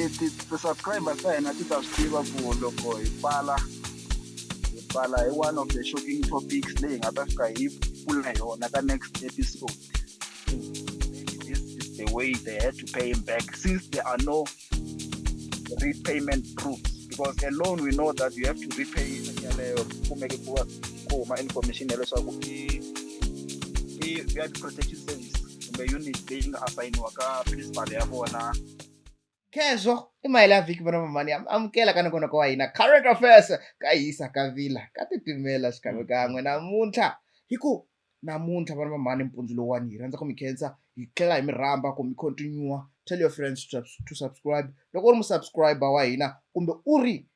ti-subscribers ta hina ti ta swi tiva ku loko hi pfala hi one of the shocking topics leyi hi nga ta fika hi pfula hi yona ka next episode. Maybe this is the way they had to pay him back since there are no repayment proofs, because alone we know that you have to repay yaleyo kumeke ku huma information ya leswaku i VIP protection service kumbe unit leyi nga assigniwa ka principal ya vona. Kezwo i mali ya vhiki vana mamani amukela ka nongonoko wa hina current affairs ka hisa ka vila ka titimela xikan'we kan'we namuntlha hi ku namuntlha vana mamani mpundzu lowuwani hi rhandza ku mi khensa hi tlhela hi mi rhamba ku mi continue tell your friends to subscribe loko u ri musubscriber wa hina kumbe u ri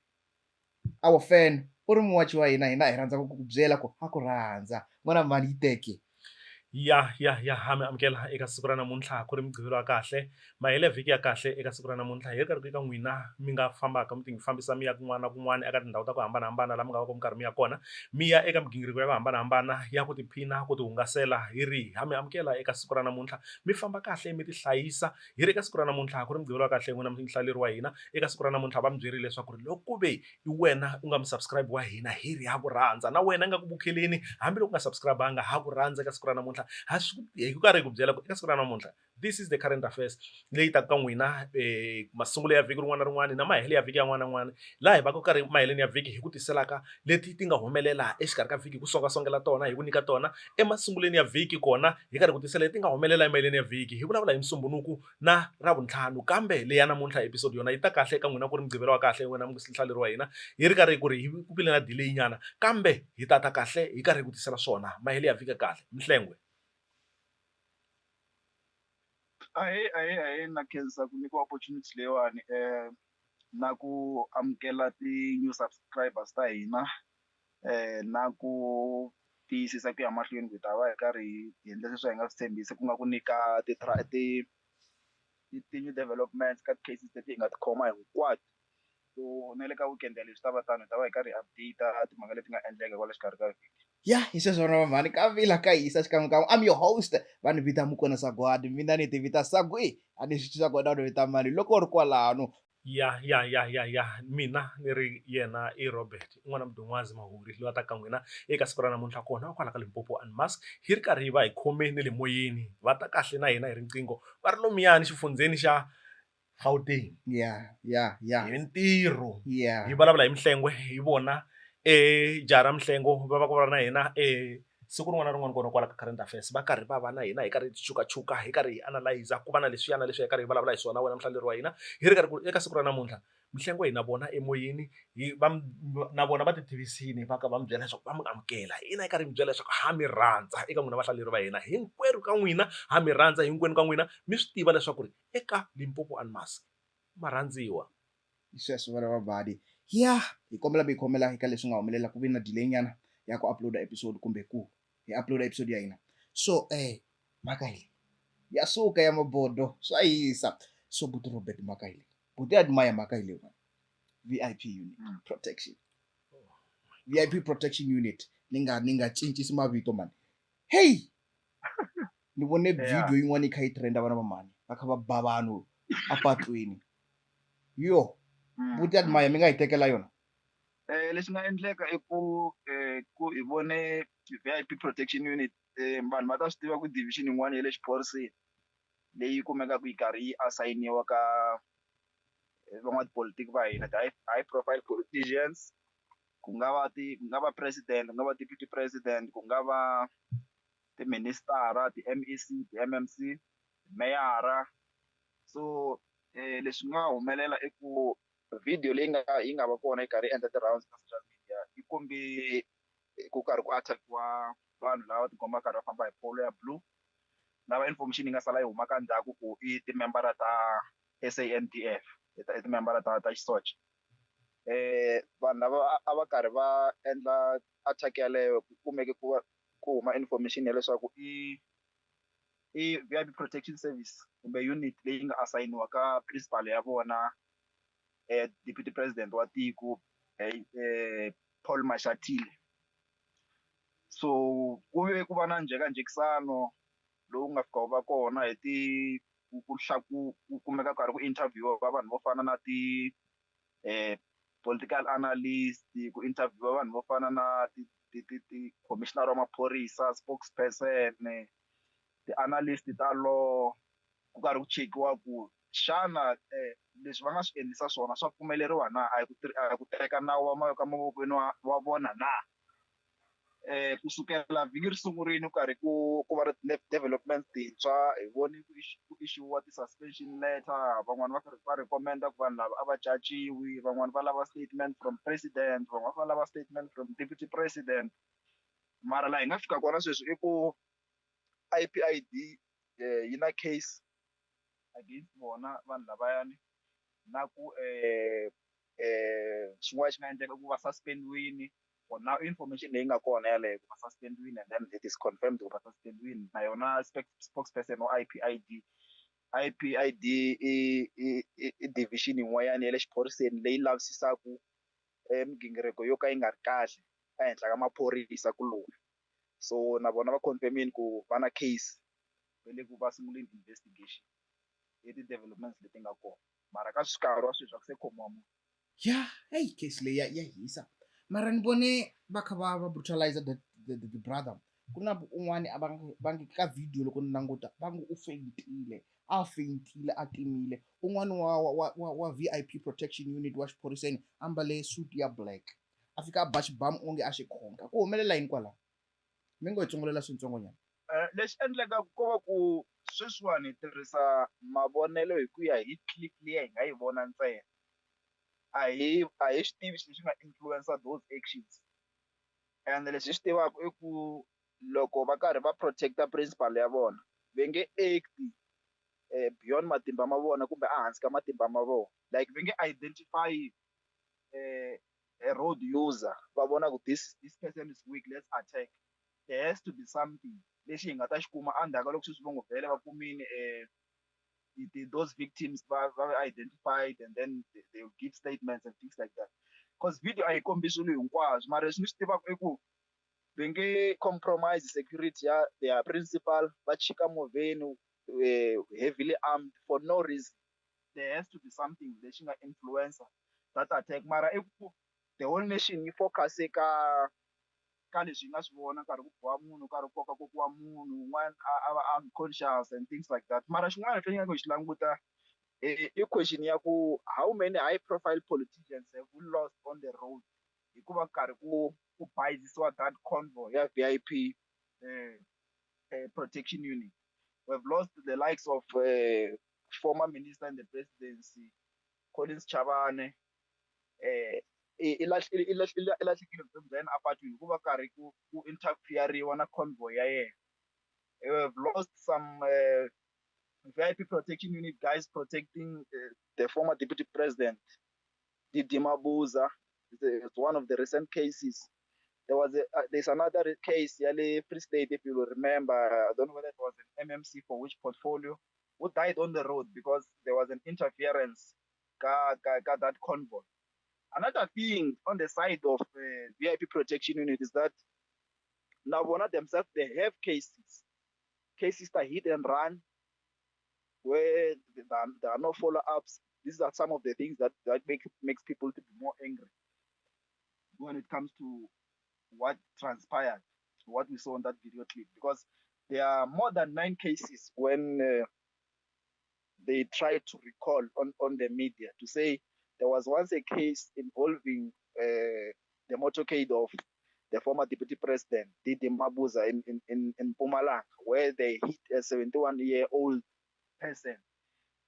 our fan u ri muwachi wa hina hi rhandza ku byela ku ha ku rhandza n'wana mali yi teke. ya hami amukela eka siku ra namuntlha ku ri mugqivelo wa kahle mahele vhiki ya kahle eka siku ra namuntlha hi ri karhi eka n'wina mi nga fambaka mi fambisa mi ya kun'wana na kun'wana eka tindhawu ta ku hambanahambana laha mi nga va ka mi karhi mi ya kona mi ya eka migingiriko ya ku hambanahambana ya ku tiphina ku ti hungasela hi ri ha mi amukela eka siku ra namuntlha mi famba kahle mi ti hlayisa hi ri eka siku ra namuntlha ku ri mugqivelo wa kahle n'wina muhlaleri wa hina eka siku ra namuntlha va mi byerile leswaku ri loko ku ve i wena u nga musubscribe wa hina hi ri ha ku rhandza na wena nga ku bukheleni hambiloko u nga subscribe-anga ha ku rhandza eka siku ra namuntlha hi ku karhi hi ku byela ku eka siku ra namuntlha this is the current affairs leyi taka ka n'wina masungulo ya vhiki rin'wana na rin'wana na mahele ya vhiki yan'wana na yin'wana laha hi va ku karhi maheleni ya vhiki hi ku tiselaka leti ti nga humelela exikarhi ka vhiki hi ku songasongela tona hi ku nyika tona emasunguleni ya vhiki kona hi karhi ku tisela leti nga humelela emaheleni ya vhiki hi vulavula hi musumbunuku na ravuntlhanu kambe leyi ya namuntlha episode yona yi ta kahle eka n'wina ku ri mugqivelo wa kahle n'wina muhlaleri wa hina hi ri karhi ku ri ku vile na delay nyana kambe hi tata kahle hi karhi hi ku tisela swona mahele ya vhiki kahle Mhlengwe. Ahe na khensa ku nyikiwa opportunity leyiwani na ku amukela ti-new subscribers ta hina na ku tiyisisa ku ya mahlweni ku hi ta va hi karhi hi endla leswi hi nga swi tshembisi ku nga ku nyika ti-new developments ka cases leti hi nga ti khoma hinkwato. So na le ka weekend ya leswi ta va tano hi ta va hi karhi hi update timhaka leti nga endleka kwale xikarhi ka vhiki. Ya hi sweswo na mamani ka vila ka hisa xikan'we kan'we I'm your host va ni vita Mukona Sagwadi mina ni ti vita Sagwe a ni swi Sagwadi ni vita mani loko u ri kwalano. Ya mina ni ri yena i Robert n'wana Mdun'wazi Mahuri loyi a taka ka n'wina eka siku ra namuntlha kona kwala ka Limpopo Unmask hi ri karhi hi va hi khome ne le moyeni va ta kahle na hina hi riqingho va ri lomuyani xifundzeni xa Gauteng hi ntirho hi vulavula hi Mhlengwe hi vona Jara Mhlengo va va ku va na hina siku rin'wana na rin'wana kona kwala ka current affairs va karhi va va na hina hi karhi hi chukachuka hi karhi hi analyze ku va na leswiyana leswi hi karhi hi vulavula hi swona wena muhlaleri wa hina hi ri karhi eka siku ra namuntlha Mhlengwe hi na vona emoyeni na vona va titivisini va ka va mi byela leswaku va mi amukela hina hi karhi hi mi byela leswaku ha mi rhandza eka n'wina vahlaleri va hina hinkwerhu ka n'wina ha mi rhandza hinkwenu ka n'wina mi swi tiva leswaku ri eka Limpopo Unmask ma rhandziwa. Hi sweswo vana va badi ya hi kombela mi khomela eka leswi nga humelela ku ve na delay nyana ya ku uploada episode kumbe ku hi uploada episode ya hina so mhaka leyi ya suka ya mabodo swa hisa so buti Robert mhaka leyi buti admire mhaka leyi VIP unit protection VIP protection unit ni nga cincisi mavito mani hey ni vone video yin'wana yi kha yi trenda vana va mani va kha va ba vanhu apatwini yo buti admire mi nga hi tekela yona. Leswi nga endleka i ku hi vone VIP protection unit vanhu va ta swi tiva ku division yin'wana ya le xiporiseni leyi kumekaka yi karhi yi assigniwa ka van'watipolitiki va hina high profile politicians ku nga va president ku nga va deputy president ku nga va tiministara ti-MEC ti-MMC meyara so leswi nga humelela i ku video leyi yi nga va kona yi karhi yi endla ti-rounds ka social media yi kombe ku karhi ku attackiwa vanhu lava tikomba karhi va famba hi polo ya blue lava information yi nga sala yi huma ka ndzhaku ku i timembara ta SANDF i timembara ta xisocha vanhu lava a va karhi va endla attack yaleyo ku kumeke ku huma information ya leswaku i VIP protection service kumbe unit leyi nga assigniwa ka principal ya vona deputy president wa tiko Paul Mashatile. So ku ve ku va na njhekanjhekisano lowu nga fika wu va kona hi ku kumeka karhi ku interview va vanhu vo fana na political analyst, ku interview vanhu vo fana na commissioner wa maphorisa, spokesperson, ti-analyst ta law, ku karhi ku chekiwa ku xana leswi va nga swi endlisa swona swa pfumeleriwa na, a hi ku teka nawu wa mavoko emavokweni wa vona na. Kusukela vhiki ri sungurile ku karhi ku va ri development tintshwa, hi voni ku issuiwa ti-suspension letter, van'wani va karhi va recommenda ku vanhu lava a va caciwi, van'wani va lava statement from president, van'wani va lava statement from deputy president. Mara laha hi nga fika kona sweswi i ku IPID yi na case against vona vanhu lavayani, na ku xin'wana xi nga endleka ku va suspendiwini. For now information leyi nga kona yaleyo ku va suspendiwini, and then it is confirmed ku va suspendiwini na yona spokesperson wa IPID. IPID i division yin'wanyana ya le xiphoriseni leyi lavisisaka migingiriko yo ka yi nga ri kahle ehenhla ka maphorisa kuloni. So na vona va confirmini ku va na case va le ku va sunguleni investigation hi ti-developments leti nga kona, mara ka nkarhi wa sweswi a ku se khomiwa munhu. ya hey case leyi ya hisa, mara ni vone va kha va brutalize the brother. Ku na un'wana va nge ka video loko ni languta va nge u faintile, a faintile a timile. Un'wana wa VIP protection unit wa xiphoriseni ambale suit ya black, a fika a ba xibamu onge a xi khonka. Ku humelela yini kwalaho? Mi ngo hi tsongolela swintsongonyana. Lexi endlekaka ko va ku sweswiwani hi tirhisa mavonelo hi ku ya hi clip leyi hi nga yi vona ntsena, a hi swi tivi lexi nga influencer those actions. And leswi hi swi tivaka i ku loko va karhi va protect-a principal ya vona, va nge act beyond matimba ma vona kumbe ehansi ka matimba ma vona. Like va nge identify a road user, va vona ku this person is weak, let's attack. There has to be something lexi hi nga ta xi kuma endzhaku ka loko sweswi va ngo vhele va kumile those victims va identified, and then they will give statements and things like that. Because video a yi kombi swilo hinkwaswo, mara leswi ni swi tivaka i ku va nge compromise security ya their principal, va chika movheni heavily armed for no reason. There has to be something lexi nga influencer that attack, mara i ku the whole nation yi focus ka leswi hi nga swi vona karhi ku boha munhu, karhi koka kokiwa munhu un'wana a va unconscious and things like that. Mara xin'wana lexi nga xi languta i question ya ku how many high profile politicians have we lost on the road hikuva karhi ku bayizisiwa that convoy ya VIP protection unit. We've lost the likes of former minister in the presidency Collins Chabane, i lahlekile vutomi bya yena apatwini hikuva karhi ku interfere na convoy ya yena. We've lost some VIP protection unit guys protecting the former deputy president Didi Mabuza. It's one of the recent cases. There's another case Yale Free State, if you will remember. I don't know whether it was an MMC for which portfolio, who died on the road because there was an interference that convoy. Another thing on the side of VIP protection unit is that Navona themselves, they have cases that hit and run where there are no follow-ups. These are some of the things that makes people to be more angry when it comes to what transpired, what we saw in that video clip, because there are more than 9 cases when they tried to recall on the media to say there was once a case involving the motorcade of the former deputy president Didi Mabuza in Mpumalanga, where they hit a 71-year-old person,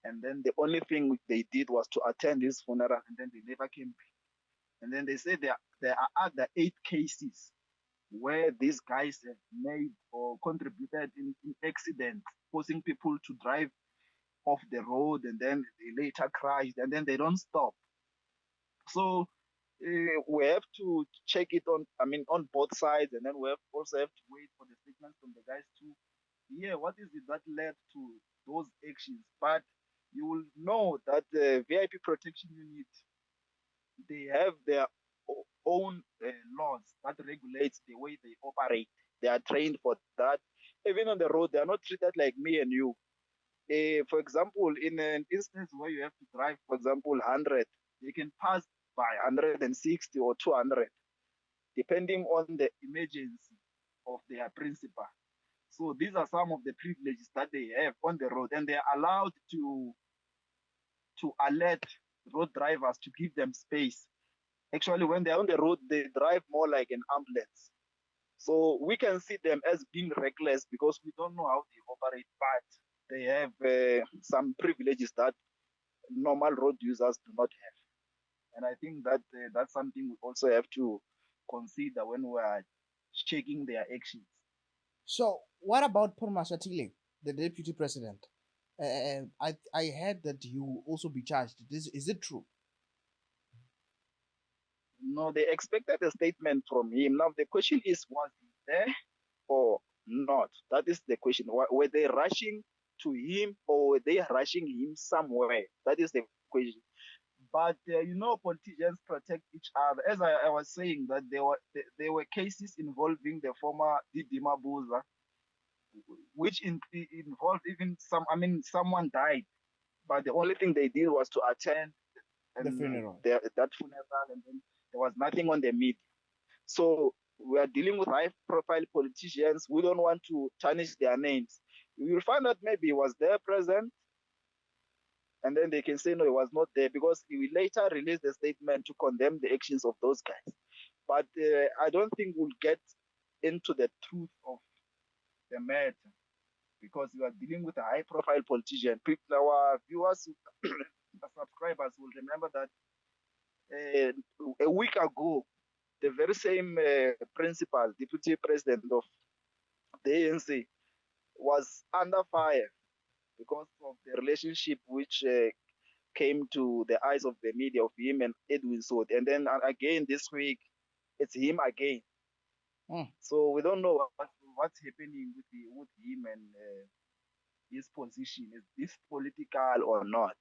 and then the only thing they did was to attend his funeral, and then they never came back. And then they say there are other 8 cases where these guys have made or contributed in accidents, forcing people to drive off the road, and then they later crashed, and then they don't stop. So we have to check it on both sides, and then we also have to wait for the statements from the guys to hear what is it that led to those actions. But you will know that the VIP protection unit, they have their own laws that regulates the way they operate. They are trained for that. Even on the road, they are not treated like me and you. For example, in an instance where you have to drive, for example, 100, they can pass by 160 or 200, depending on the emergency of their principal. So these are some of the privileges that they have on the road, and they are allowed to alert road drivers to give them space. Actually, when they're on the road, they drive more like an ambulance. So we can see them as being reckless because we don't know how they operate, but they have some privileges that normal road users do not have. And I think that that's something we also have to consider when we are checking their actions. So, what about Paul Mashatile, the deputy president? I heard that he will also be charged. Is it true? No, they expected a statement from him. Now the question is, was he there or not? That is the question. Were they rushing to him or were they rushing him somewhere? That is the question. But politicians protect each other. As I was saying, that there were cases involving the former Didi Mabuza, which involved even someone died, but the only thing they did was to attend The funeral. that funeral, and then there was nothing on the media. So we are dealing with high-profile politicians. We don't want to tarnish their names. You will find out maybe he was there present, and then they can say no, he was not there because he will later release a statement to condemn the actions of those guys. But I don't think we'll get into the truth of the matter because we are dealing with a high-profile politician. People, our viewers, the subscribers will remember that a week ago, the very same principal, deputy president of the ANC, was under fire because of the relationship which came to the eyes of the media of him and Edwin Sword. And then again this week, it's him again. So we don't know what's happening with him and his position. Is this political or not?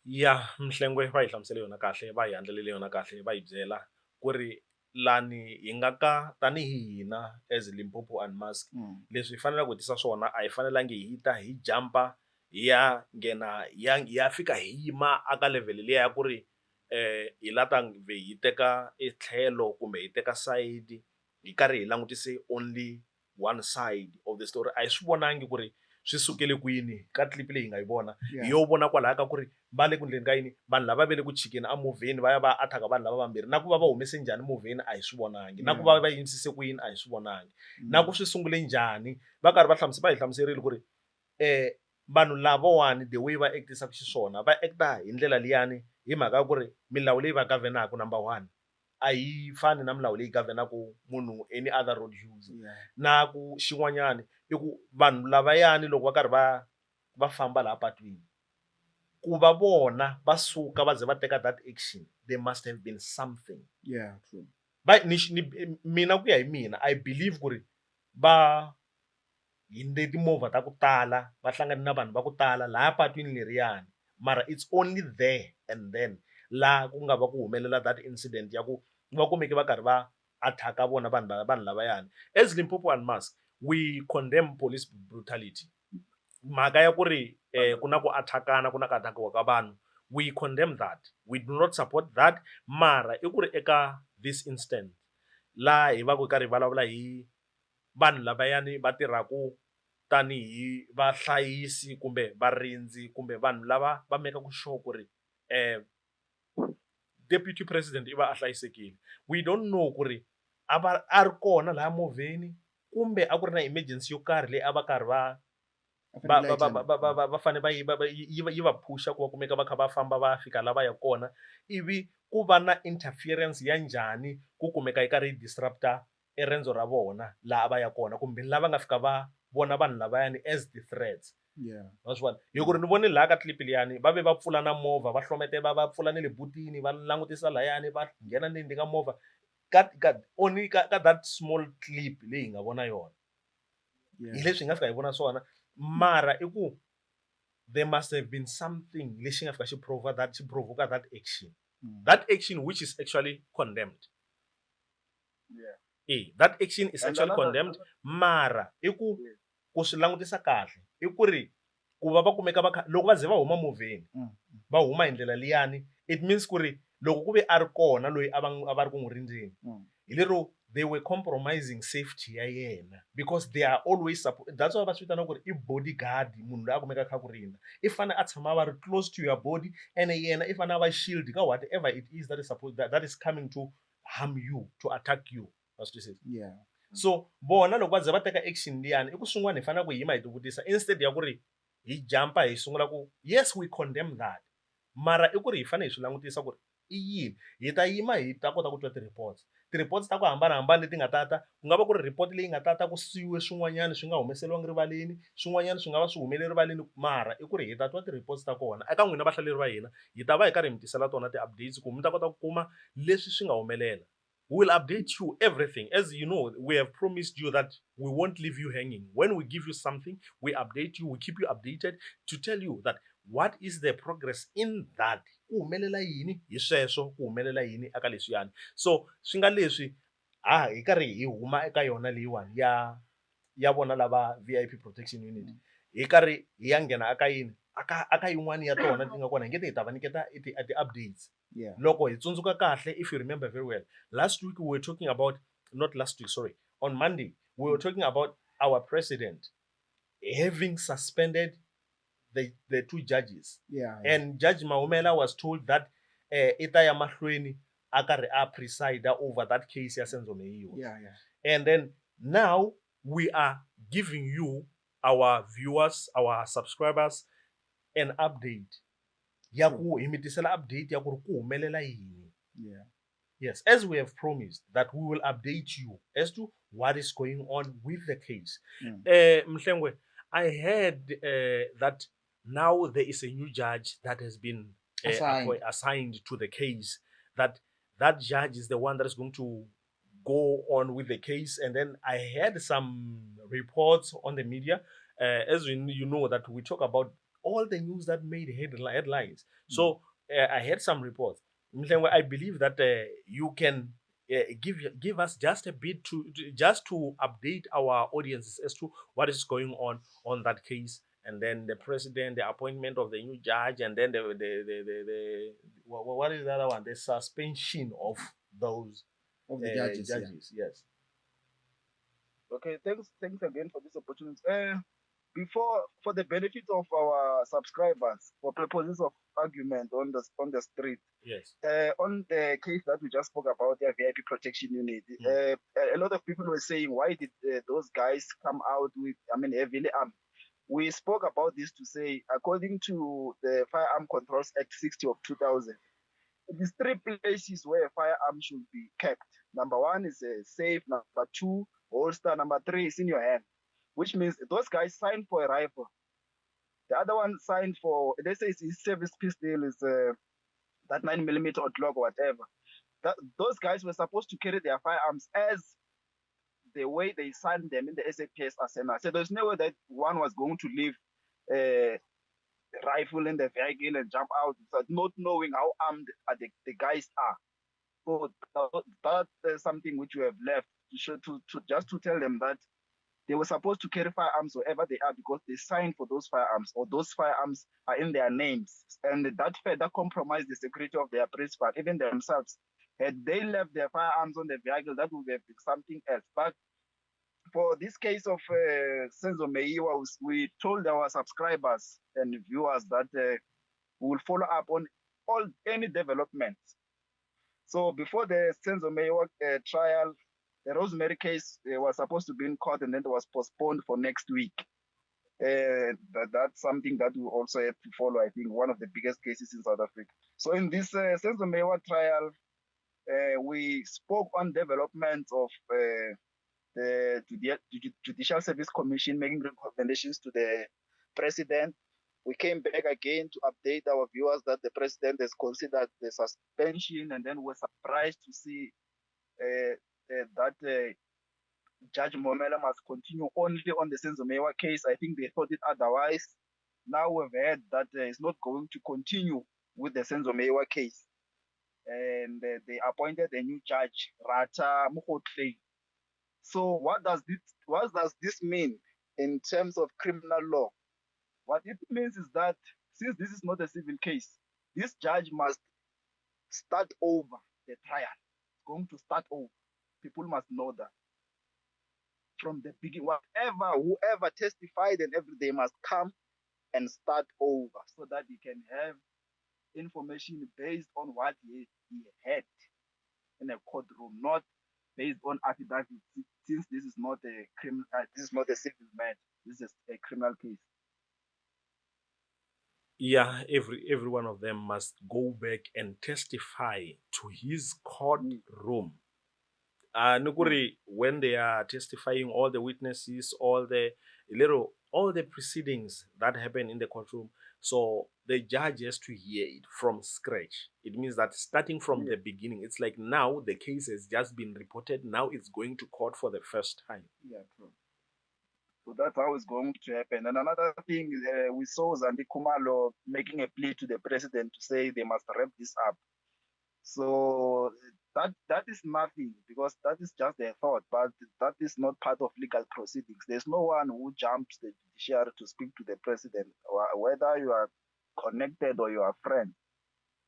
Ya Mhlengwe va hi hlamusele yona kahle va hi handlelele yona kahle va hi byela ku ri lani hi nga ka tanihi hina as Limpopo and Mask leswi hi faneleke ku tisa swona a hi fanelangi hi ta hi jumpa hi ya nghena hi ya fika hi yima aka level liya ya ku ri hi lata hi teka etlhelo kumbe hi teka side hi karhi hi langutise only one side of the story a hi swi vonangi ku ri swi sukele kwini ka clip leyi hi nga yi vona hi yo vona kwalaha ka ku ri va le ku endleni ka yini vanhu lava ve le ku chikeni a movheni va ya va athaka vanhu lava vambirhi na ku va va humese njhani movheni a hi swi vonangi na ku va va yimisise ku yini a hi swi vonangi na ku swi sungule njhani va karhi va hi hlamuserile ku ri vanhu lavawani the way va actisaka xiswona va acta hi ndlela liyani hi mhaka ya ku ri milawu leyi va governaka number one a yi fani na milawu leyi governaka munhu any other road user na ku xin'wanyani i ku vanhu lavayani loko va karhi va famba laha patwini ku va vona va suka va ze va teka that action there must have been something true. Mina ku ya hi mina I believe ku ri va hinde timovha ta ku tala va hlangane na vanhu va ku tala laha patwini leriyani mara it's only there and then laha ku nga va ku humelela that incident ya ku va kumeke va karhi va athaka vona vanhu lavayani. As Limpopo and Mask, we condemn police brutality. Mhaka ya ku ri ku na ku athakana ku na ku atakiwa ka vanhu, we condemn that, we do not support that, mara i ku ri eka this instant laha hi va ku karhi vulavula hi vanhu lavayani va tirhaku tanihi vahlayisi kumbe varindzi kumbe vanhu lava va mekaku sure ku ri deputy president i va a hlayisekile. We don't know ku ri a ri kona laha movheni kumbe a ku ri na emergency yo karhi leyi a va karhi va fane yi va phusha ku va kumeka va kha va famba va fika la va ya kona ivi ku va na interference ya njhani ku kumeka yi karhi yi disrupta riendzo ra vona laha va ya kona kumbe lava nga fika va vona vanhu lavayani as the threats. Wa swi vona hi ku ri ni vone laha ka clip liyani va ve va pfula na movha va hlomete va pfula ni le butini va langutisa layani va nghena ndzeni ka movha only ka that small clip leyi hi nga vona yona hi leswi hi nga fika hi vona swona mara i ku there must have been something lexi nga fika xi provoka that action that action which is actually condemned. That action is And actually another, condemned. Mara i ku yes. ku swi langutisa kahle i ku ri ku va va kumeka va loko va ze va huma movheni va huma hi ndlela liyani, it means ku ri loko ku ve a ri kona loyi a va ri ku n'wi rindzeni hi lero they were compromising safety ya yena, because they are always that's why va swi vitana ku ri i bodyguard munhu loyi a kumeka a kha ku rinda i fane a tshama va ri close to your body, and yena i fane a va shield ka whatever it is that is supposed that is coming to harm you, to attack you. Yeah. So bona loko va ze va teka action liyani i ku swin'wana hi fanele ku hima hi ti vutisa instead ya ku ri hi jumpa hi sungula ku yes we condemn that, mara i ku ri hi fanele hi swi langutisa ku ri i yini hi ta yima hi ta kota ku twa ti-reports ta ku hambanahambana leti nga tata ku nga va ku ri report leyi nga tata ku siyiwe swin'wanyana swi nga humeseriwangi rivaleni, swin'wanyana swi nga va swi humele rivaleni, mara i ku ri hi ta twa ti-reports ta kona eka n'wina vahlaleri va hina hi ta va hi karhi hi mi tisela tona ti-updates ku mi ta kota ku kuma leswi swi nga humelela. We will update you everything. As you know, we have promised you that we won't leave you hanging. When we give you something, we update you, we keep you updated to tell you that what is the progress in that. Ku humelela yini hi sweswo, ku humelela yini aka leswiyani. So swi nga leswi hi karhi hi huma eka yona leyiwani ya vona lava VIP Protection Unit. Hi karhi hi ya nghena aka yini aka yin'wani ya tona leti nga kona hi nge hi ta va nyiketa ti-updates. Yeah. Loko hi tsundzuka kahle, if you remember very well, last week we were talking about, not last week, sorry, on Monday, we were talking about our president having suspended the two judges. Yeah. And Judge Maumela was told that Itaya Mahlweni akare a preside over that case ya Senzo Meiwa. Yeah. And then now we are giving you, our viewers, our subscribers, an update. Ya ku himitisela update ya ku ri ku humelela yini. Yeah. Yes, as we have promised that we will update you as to what is going on with the case. Mhlengwe, I heard that now there is a new judge that has been assigned to the case. That judge is the one that is going to go on with the case. And then I heard some reports on the media, as you know that we talk about all the news that made headlines. So I heard some reports. I believe that you can give us just a bit just to update our audiences as to what is going on that case, and then the president, the appointment of the new judge, and then the what is the other one? The suspension of those Of the judges. Yes. Okay, thanks again for this opportunity. Before, for the benefit of our subscribers, for purposes of argument on the street, yes, on the case that we just spoke about, the VIP Protection Unit, a lot of people were saying, why did those guys come out with, heavily armed? We spoke about this to say, according to the Firearm Controls Act 60 of 2000, these three places where firearms should be kept. Number one is a safe, number two, holster, number three is in your hand, which means those guys signed for a rifle. The other one signed for, let's say his service pistol is that 9mm or Glock or whatever. Those guys were supposed to carry their firearms as the way they signed them in the SAPS arsenal. So there's no way that one was going to leave a rifle in the vehicle and jump out, not knowing how armed the guys are. So that is something which we have left to show, to just to tell them that they were supposed to carry firearms wherever they are because they signed for those firearms, or those firearms are in their names. And that further compromised the security of their principal, even themselves. Had they left their firearms on the vehicle, that would have been something else. But for this case of Senzo Meiwa, we told our subscribers and viewers that we will follow up on any developments. So before the Senzo Meiwa trial, the Rosemary case was supposed to be in court, and then it was postponed for next week. That's something that we also have to follow. I think one of the biggest cases in South Africa. So in this Senzo Meiwa trial, we spoke on developments of the Judicial Service Commission making recommendations to the president. We came back again to update our viewers that the president has considered the suspension, and then we're surprised to see that Judge Momela must continue only on the Senzo Meiwa case. I think they thought it otherwise. Now we've heard that it's not going to continue with the Senzo Meiwa case. And they appointed a new judge, Rata Mukhotlei. So what does this mean in terms of criminal law? What it means is that since this is not a civil case, this judge must start over the trial. It's going to start over. People must know that from the beginning, whoever testified and everything must come and start over so that he can have information based on what he had in a courtroom, not based on affidavits. Since this is not a this is not a civil matter, this is a criminal case. Yeah, every one of them must go back and testify to his courtroom. Nukuri, when they are testifying, all the witnesses, all the proceedings that happen in the courtroom, so the judge has to hear it from scratch. It means that starting from Yeah. the beginning, it's like now the case has just been reported, now it's going to court for the first time. Yeah, true. So that's how it's going to happen. And another thing, we saw Zandi Kumalo making a plea to the president to say they must wrap this up. So that is nothing because that is just a thought, but that is not part of legal proceedings. There's no one who jumps the judiciary to speak to the president, whether you are connected or you are a friend.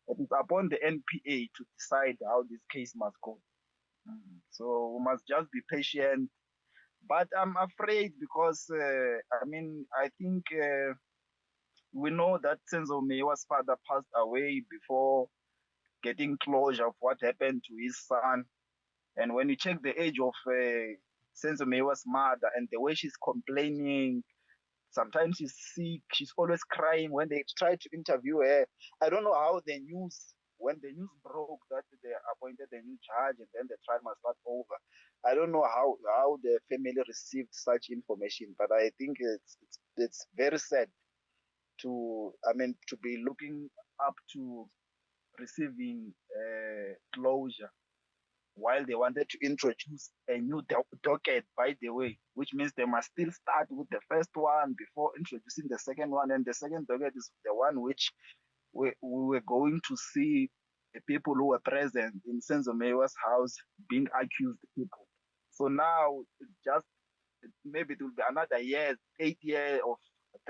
It is upon the NPA to decide how this case must go. So we must just be patient. But I'm afraid because I think we know that Senzo Mewa's father passed away before getting closure of what happened to his son. And when you check the age of Senzo Mewa's mother and the way she's complaining, sometimes she's sick, she's always crying. When they try to interview her, I don't know how when the news broke that they appointed a new judge and then the trial must start over. I don't know how the family received such information, but I think it's very sad to be looking up to receiving closure while they wanted to introduce a new docket, by the way, which means they must still start with the first one before introducing the second one. And the second docket is the one which we were going to see the people who were present in Senzo Mewa's house being accused people. So now, maybe it will be another year, 8 years of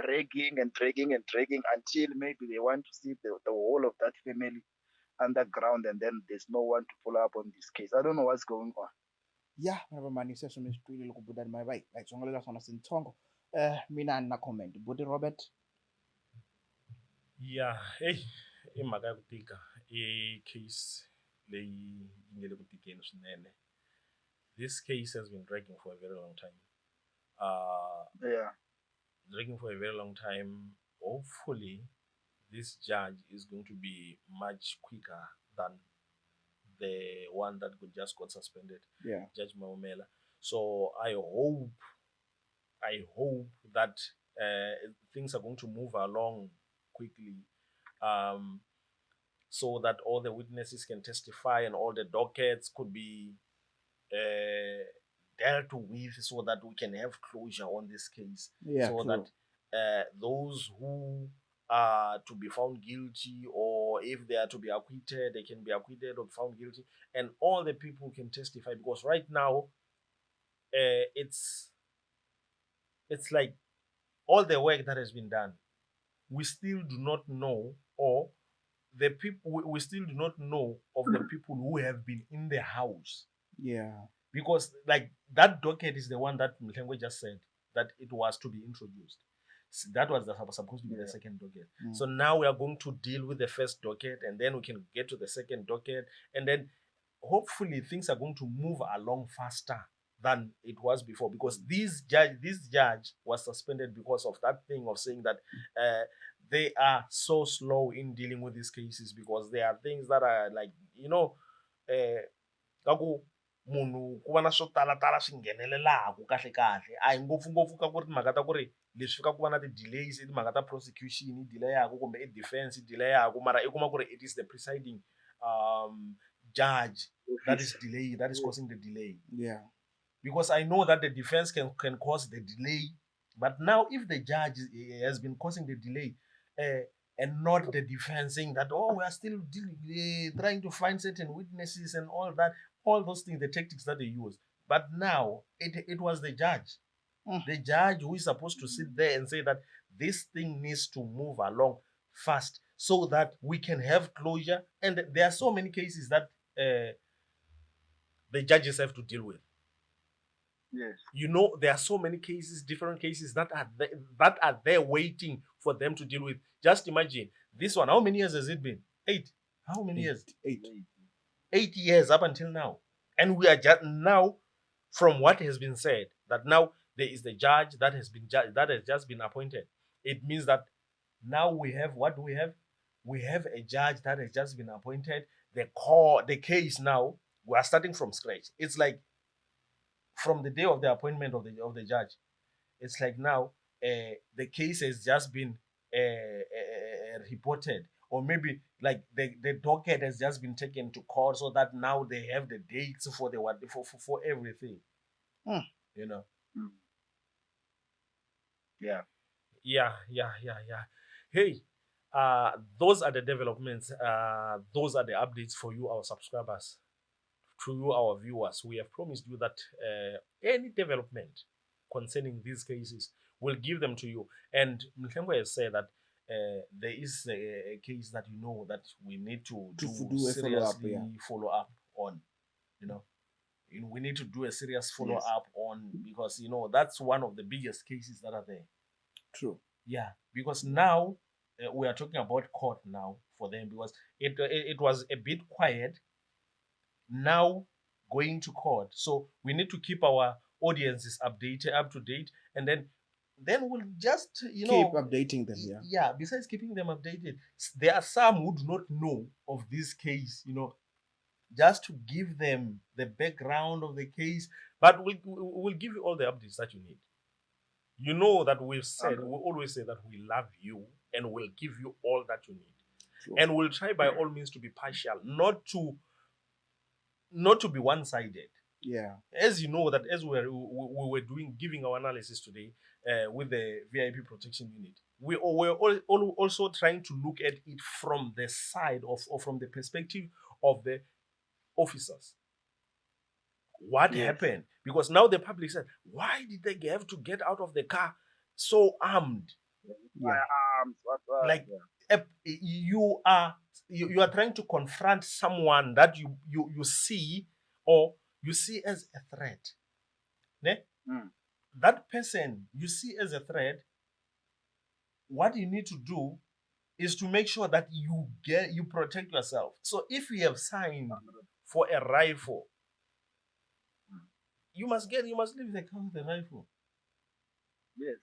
dragging and dragging and dragging until maybe they want to see the whole of that family underground, and then there's no one to follow up on this case. I don't know what's going on. Yeah, manje sesome esiqinile kubudani my bay. Ayitsongelela sona sinthongo. Mina na comment. Buti Robert. Yeah, hey, i mhaka ya ku tika i case leyi yi nge le ku tikeni swinene. This case has been dragging for a very long time. Yeah. Dragging for a very long time. Hopefully, this judge is going to be much quicker than the one that just got suspended, Yeah. Judge Maumela. So I hope that things are going to move along quickly, so that all the witnesses can testify and all the dockets could be dealt with, so that we can have closure on this case. Yeah, so true. that those who are to be found guilty, or if they are to be acquitted, they can be acquitted or found guilty, and all the people can testify. Because right now, it's like all the work that has been done, we still do not know, or the people we still do not know of the people who have been in the house. Yeah. Because like that docket is the one that Mhlengwe just said that it was to be introduced. That was supposed to be the second docket. So now we are going to deal with the first docket, and then we can get to the second docket, and then hopefully things are going to move along faster than it was before. Because this judge was suspended because of that thing of saying that they are so slow in dealing with these cases, because there are things that are like, munhu ku va na swo talatala swi nghenelelaku kahle kahle, a hi ngopfungopfu ka ku ri timhaka ta ku ri leswi ka ku va na ti-delays i timhaka ta prosecution yi delayaka kumbe i defense yi delayaka, mara i kuma ku ri it is the presiding judge that is causing the delay. Yeah. Because I know that the defense can cause the delay, but now if the judge has been causing the delay, and not the defense saying that, oh, we are still trying to find certain witnesses and all that, all those things, the tactics that they use, But now it was the judge. The judge who is supposed to sit there and say that this thing needs to move along fast so that we can have closure. And there are so many cases that the judges have to deal with. Yes. You know, there are so many cases, different cases that are there waiting for them to deal with. Just imagine this one. How many years has it been? 8. How many years? 8. 8 years up until now. And we are just now, from what has been said, that now there is the judge that has just been appointed. It means that now we have what do we have? We have a judge that has just been appointed. The case now, we are starting from scratch. It's like from the day of the appointment of the judge, it's like now the case has just been reported, or maybe like the docket has just been taken to court, so that now they have the dates for the what for everything. You know. Yeah. Hey, those are the developments. Those are the updates for you, our subscribers, to you, our viewers. We have promised you that any development concerning these cases, we'll give them to you. And Mhlengwe has said that there is a case that you know that we need to do a seriously follow-up, follow up on. We need to do a serious follow up on, because that's one of the biggest cases that are there. True. Yeah, because now we are talking about court now for them, because it was a bit quiet. Now going to court, so we need to keep our audiences up to date, and then we'll just keep updating them. Yeah, besides keeping them updated, there are some who do not know of this case, just to give them the background of the case. But we'll give you all the updates that you need. You know that we always say that we love you and we'll give you all that you need. True. And we'll try by all means to be partial, not to be one-sided. Yeah. As you know that as we were giving our analysis today with the VIP protection unit, we were also trying to look at it from the side or from the perspective of the officers. What happened? Because now the public said, why did they have to get out of the car so armed? Like you are trying to confront someone that you see, or you see as a threat. Ne? That person you see as a threat, what you need to do is to make sure that you protect yourself. So if you have signed for a rifle, you must leave the car with the rifle. Yes.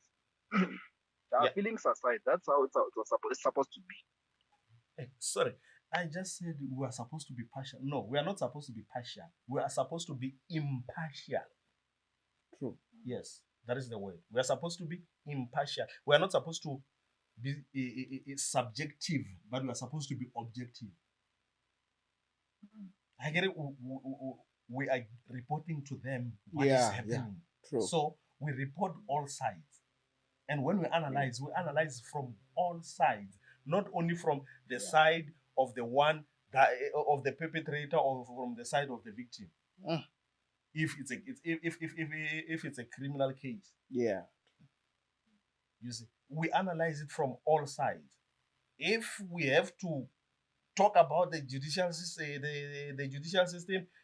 Feelings aside, that's how it's supposed to be. Hey, sorry, I just said we are supposed to be partial. No, we are not supposed to be partial. We are supposed to be impartial. True. Yes, that is the word. We are supposed to be impartial. We are not supposed to be subjective, but we are supposed to be objective. I get it. We are reporting to them what is happening. Yeah. True. So we report all sides. And when we analyze from all sides, not only from the side of the one of the perpetrator, or from the side of the victim. If it's a criminal case. Yeah. You see, we analyze it from all sides. If we have to talk about the judicial system,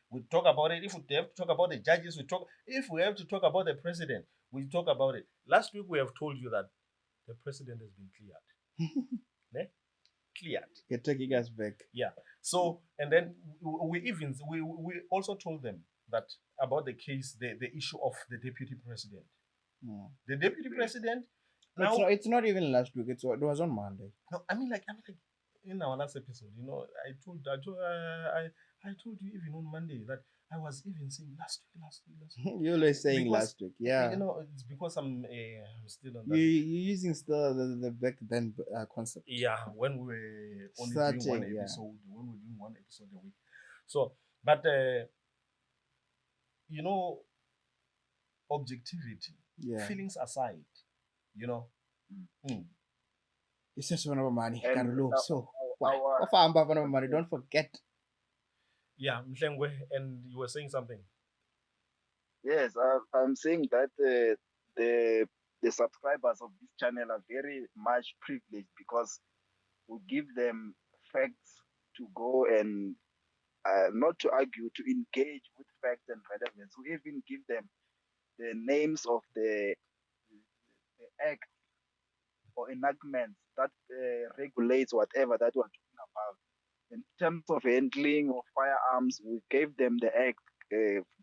we talk about it. If we have to talk about the judges, we talk. If we have to talk about the president, we talk about it. Last week we have told you that the president has been cleared. Cleared. You're taking us back. Yeah. So, and then we also told them that about the case, the issue of the deputy president. The deputy president. Now, it's not even last week. It was on Monday. No, I mean like in our last episode, I told you even on Monday that I was even saying last week. You're always saying because, last week, yeah. It's because I'm still on that. You're using still the back then concept. Yeah, when we were only doing one episode, when we're doing one episode a week. So, but objectivity, feelings aside, It's just one of money. So, money. Don't forget. Yeah, Mhlengwe, and you were saying something. Yes, I'm saying that the the subscribers of this channel are very much privileged because we give them facts to go and not to argue, to engage with facts and relevance. We even give them the names of the act or enactments that regulates whatever that we're talking about. In terms of handling of firearms, we gave them the act,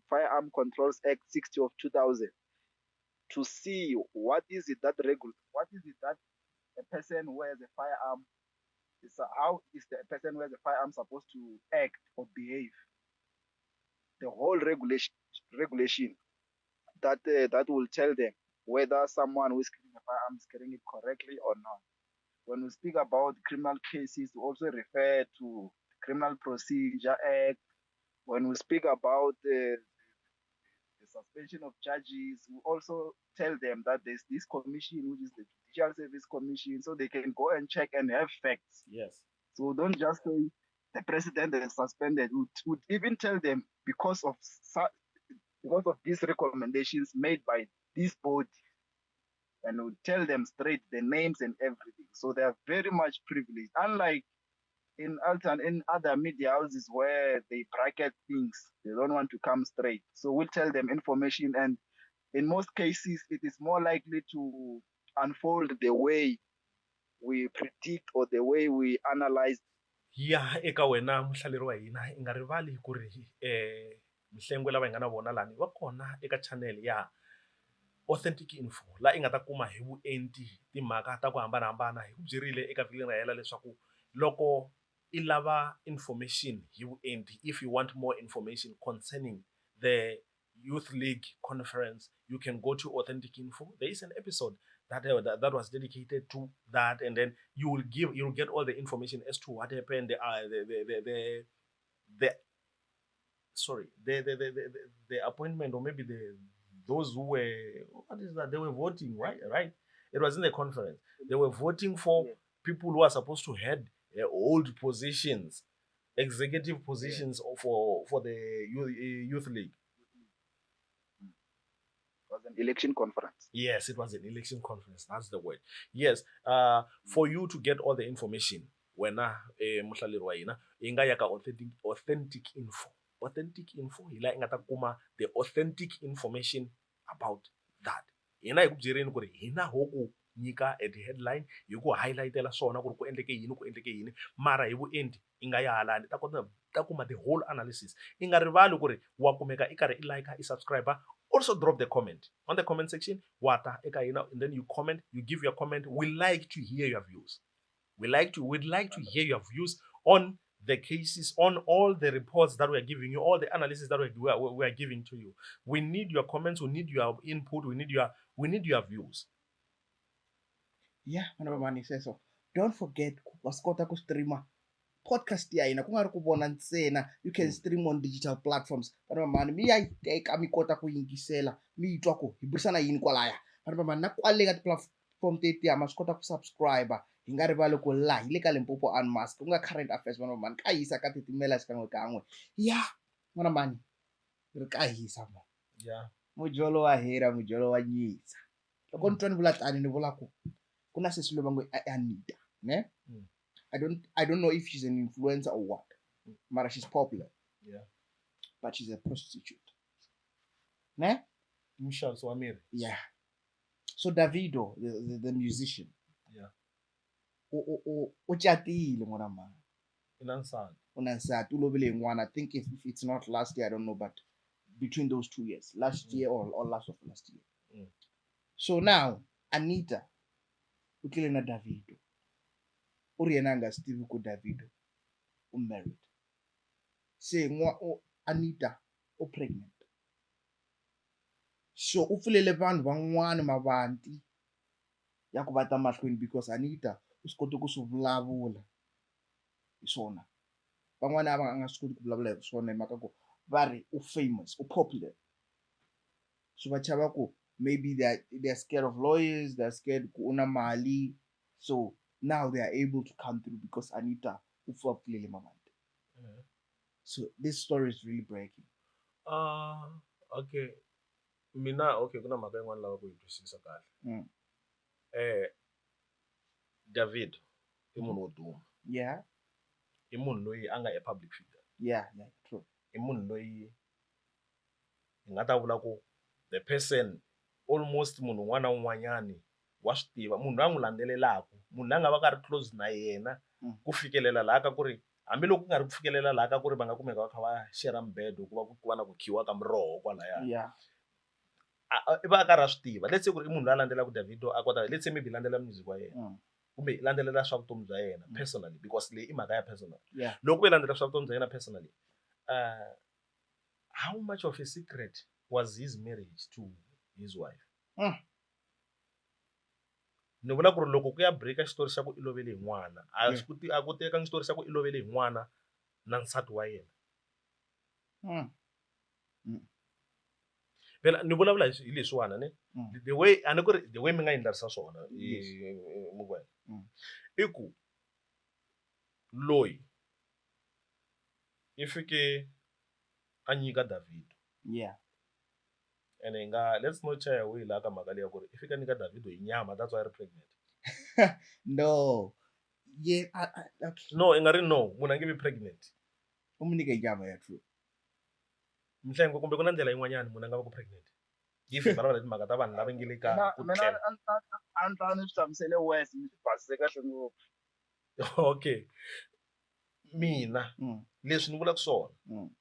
Firearm Controls Act 60 of 2000, to see what is it that a person who has a firearm how is the person who has a firearm supposed to act or behave. The whole regulation that will tell them whether someone who is carrying a firearm is carrying it correctly or not. When we speak about criminal cases, we also refer to Criminal Procedure Act. When we speak about the suspension of judges, we also tell them that there's this commission, which is the Judicial Service Commission, so they can go and check and have facts. Yes. So don't just say the president is suspended. We would even tell them because of these recommendations made by this body, and we tell them straight the names and everything. So they are very much privileged. Unlike in other media houses where they bracket things, they don't want to come straight. So we'll tell them information, and in most cases, it is more likely to unfold the way we predict or the way we analyze. Ya eka wena muhlaleri wa hina i nga rivali ku ri mihlengo lava hi nga na vona lani va kona eka channel ya Authentic Info laha i nga ta kuma hi vuenti timhaka ta ku hambanahambana. Hi ku byerile eka vhiki leri nga hela leswaku loko i lava information hi vuenti, if you want more information concerning the Youth League conference, you can go to Authentic Info. There is an episode that was dedicated to that, and then you'll get all the information as to what happened, the sorry the appointment, or maybe those who were, what is that, they were voting, right, it was in the conference. They were voting for Yeah. people who are supposed to head old positions, executive positions for the youth league. It was an election conference. Yes, it was an election conference. That's the word. Yes. For you to get all the information, wena muhlaleri wa hina i nga ya ka authentic info. Authentic Info hi laha i nga ta kuma the authentic information about that. Hina hi ku byerini ku ri hina ho ku nyika at headline, hi ku highlightela swona ku ri ku endleke yini, mara hi vuenti i nga ya halani ta kuma the whole analysis. I nga rivali ku ri wa kumeka i karhi i like, i subscribe. Also drop the comment on the comment section, wata eka hina, and then you comment, you give your comment. We like to hear your views. We'd like to hear your views on the cases, on all the reports that we're giving you, all the analysis that we're giving to you. We need your comments, we need your input, we need your views. Yeah, mana vamani sweswo. Don't forget wa swi kota ku streama podcast ya hina ku nga ri ku vona ntsena. You can stream on digital platforms. Vana vamani mi ya yi teka mi kota ku yingisela mi yi twa ku hi burisana yini kwalaya. Vana vamani na kwale ka tiplatform tetiya ma swi kota ku subscribe. Hi nga rivali ku la hi le ka Limpopo Unmasked ku nga current affairs. Vana vamani ka hisa ka titimela xikan'we ya vana vamani ri ka hisa mo. Yeah. Mujolo wa hera, mujolo wa nyisa. Loko ni twa ni vula tani ni vula ku kuna sesi lo vangu Anita, ne? I don't know if she's an influencer or what. Mara she's popular. Yeah. But she's a prostitute. Ne? Michelle Swamiri. Yeah. So Davido, the musician. Yeah. O chatile ngwana mama. Inansana. Unansati ulovile ngwana. I think if it's not last year, I don't know, but between those 2 years, last year or last of last year. So now Anita utlile na Davido. O ri yena nga Steve ku Davido married. Se Anita o pregnant. So u pfulele vanhu van'wana mavanti ya ku va ta mahlweni because Anita u swi koti ku swi vulavula hi swona. Van'wana a nga swi koti ku vulavula hi swona hi mhaka ku va ri u famous, u popular. So va chava ku maybe they're scared of lawyers, they're scared ku una mali. So now they are able to come through because Anita u pfulele mavanti. So this story is really breaking. Okay. mina okay kuna mhaka yin'wana lava ku yi twisisa kahle Mm. David i munhu wo duma Yeah. i munhu loyi a nga a public figure Yeah. True. i munhu loyi hi nga ta vula ku the person almost munhu un'wana na un'wanyani wa swi tiva munhu loyi a n'wi landzelelaka munhu loyi a nga va ka ri close na yena ku fikelela laha ka ku ri hambiloko ku nga ri ku fikelela laha ka ku ri va nga kumeka va kha va share mibedo ku va na ku khiwa ka miroho kwalaya Yeah. i va a karhi a swi tiva let's say ku ri i munhu loyi a landzelaka Davido a kota let's say maybe i landzelela music wa yena kumbe i landzelela swa vutomi bya yena personally because leyi i mhaka ya personal Yeah. loko i landzelela swa vutomi bya yena personally how much of a secret was his marriage to his wife ni vula ku ri loko ku ya breaka xitori xa ku i lovele hi n'wana a ku tekangi xitori xa ku i lovele hi n'wana na nsati wa yena phela ni vulavula hi leswiwana ni the way a ni ku ri the way mi nga endlarisa swona mukwena i ku loyi i fike a nyika Davido Yeah. ene let's not shy away laha ka mhaka leyi ya ku ri i fika nyika Davido hi nyama that's why i ri pregnant No. Yeah. Okay. no i nga ri no munhu a nge vi pregnant Umunike nyama ya true. mihlengo kumbe ku na ndlela yin'wanyani munhu a nga va ku pregnant if hi vulavula hi timhaka ta vanhu lava nge le ka ku mina tlela a ni ta ni swi hlamusele west ni swi basise kahle ngopfu okay mina leswi ni vulaka swona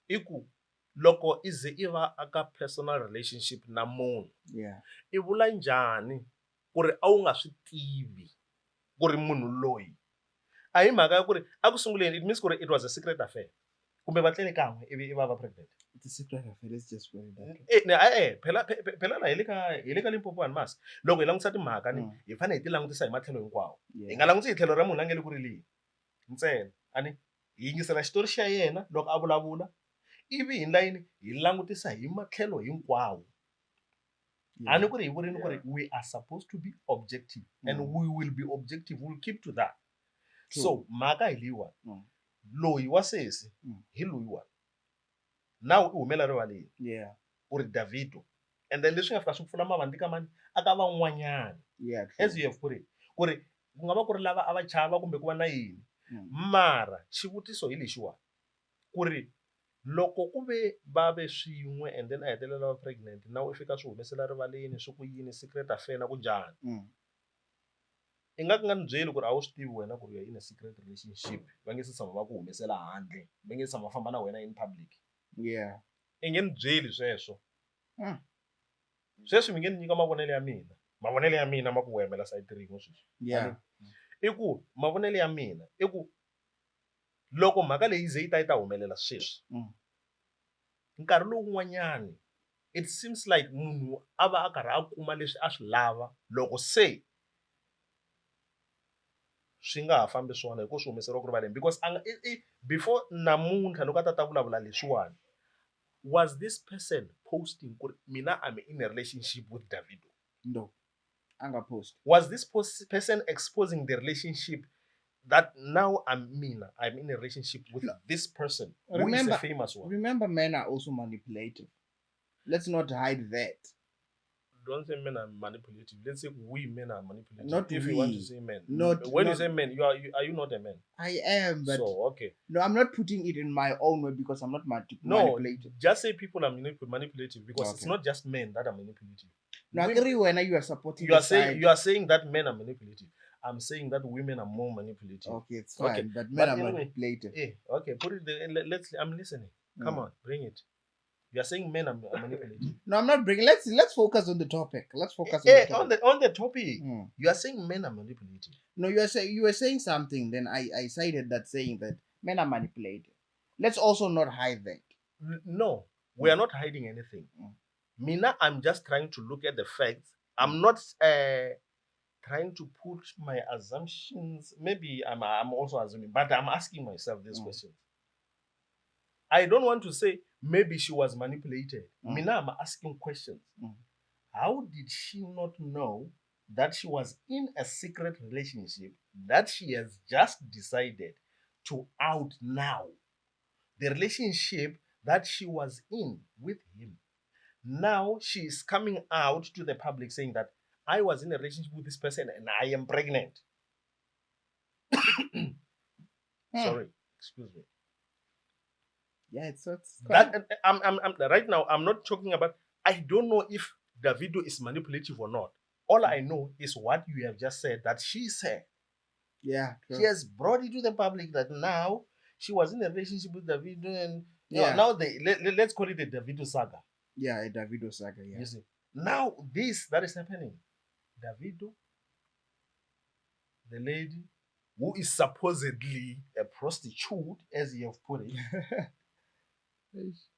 i ku loko i ze i va aka personal relationship na munhu Yeah. i vula njhani ku ri a wu nga swi tivi ku ri munhu loyi a hi mhaka ya ku ri a ku sunguleni it means ku ri it was a secret affair kumbe va tlele kan'we ivi i va pregnant It's a secret affair. Let's just put it that way. phela hi le ka Limpopo and Mas loko hi langutisa timhaka ni hi fanele hi ti langutisa hi matlhelo hinkwawo hi nga langutisi hi tlhelo ra munhu a nge le ku rileni ntsena hi yingisela xitori xa yena loko a vulavula ivi hi layini hi langutisa hi matlhelo hinkwawo a ni ku ri hi vurini ku ri we are supposed to be objective and we will be objective we'll keep to that so mhaka hi leyiwani loyi wa sesi hi loyiwani nawu i humela rivaleni Yeah. ku ri Davido and then leswi nga fika swi pfula mavanti ka mani aka van'wanyana Yeah. as you have put it ku ri ku nga va ku ri lava a va chava kumbe ku va na yini mara xivutiso hi lexiwani ku ri loko ku ve va ve swin'we and then a hetelela va pregnant nawu i fika swi humesela rivaleni swi ku yini secret affair na ku njhani i nga ni byeli ku ri a wu swi tivi wena ku ri you're in a secret relationship va nge se tshama va ku humesela handle va nge se tshama va famba na wena in public Yeah. i nge ni byeli sweswo sweswi mi nge ni nyika mavonelo ya mina ma ku wemela sayiti rin'we sweswi Yeah. i ku mavonelo ya mina i ku loko mhaka leyi ze yi ta humelela sweswi nkarhi lowun'wanyani it seems like munhu a va a karhi a kuma leswi a swi lava loko se swi nga ha fambi swona hi ku swi humeseriwa ku rivaleni because before namuntlha loko a ta vulavula leswiwani was this person posting ku ri mina I'm in a relationship with Davido? No. Anga post. Was this person exposing the relationship that now I'm in a relationship with this person who is a famous one? Remember, men are also manipulative. Let's not hide that. Don't say men are manipulative. Let's say we men are manipulative. Not if we. You want to say men. When you say men, are you not a man? I am, but so okay. No, I'm not putting it in my own way because I'm not manipulative. Just say people are manipulative because it's not just men that are manipulative. No, I agree when you are supporting. You are saying that men are manipulative. I'm saying that women are more manipulative. Okay, it's fine, okay. But men are manipulative. Okay, put it there. I'm listening. Come on, bring it. You are saying men are manipulative. No, I'm not bringing. Let's focus on the topic. Let's focus on the topic. You are saying men are manipulative. No, you were saying something. Then I cited that saying that men are manipulative. Let's also not hide that. No, we are not hiding anything. Mina, I'm just trying to look at the facts. I'm not trying to put my assumptions. Maybe I'm also assuming, but I'm asking myself these questions. I don't want to say maybe she was manipulated. Mina, I'm asking questions. How did she not know that she was in a secret relationship that she has just decided to out now? The relationship that she was in with him. Now she is coming out to the public saying that I was in a relationship with this person and I am pregnant. Sorry, excuse me. Yeah, it's That I'm right now. I'm not talking about. I don't know if Davido is manipulative or not. All I know is what you have just said that she said. yeah, She true. has brought it to the public that now she was in a relationship with Davido, and Yeah. now let's call it a Davido saga. Yeah, a Davido saga. Yeah. You see, now this that is happening. Davido, the lady who is supposedly a prostitute, as you have put it. It's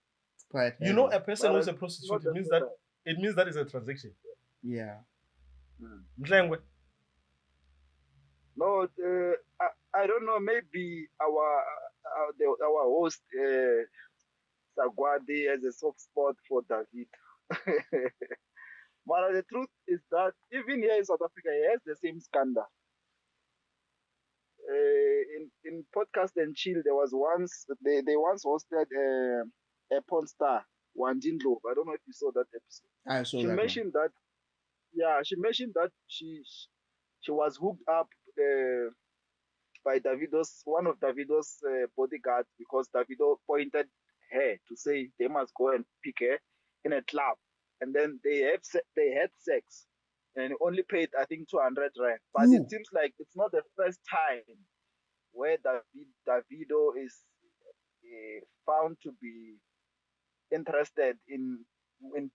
quite You know, heavy. a person Well, who's a it's prostitute, not it just means that. that is a transaction. Yeah. Mhlengwe, No, I don't know. Maybe our host Sagwadi has a soft spot for David. But the truth is that even here in South Africa, he has the same scandal. In podcast and chill, there was once they once hosted a porn star, Wandin Lobe. I don't know if you saw that episode. I saw She that one. mentioned that she mentioned that she was hooked up by Davido's one of Davido's bodyguards because Davido pointed her to say they must go and pick her in a club, and then they had sex, and only paid I think 200 rand. But Ooh. it seems like it's not the first time where Davido is found to be interested in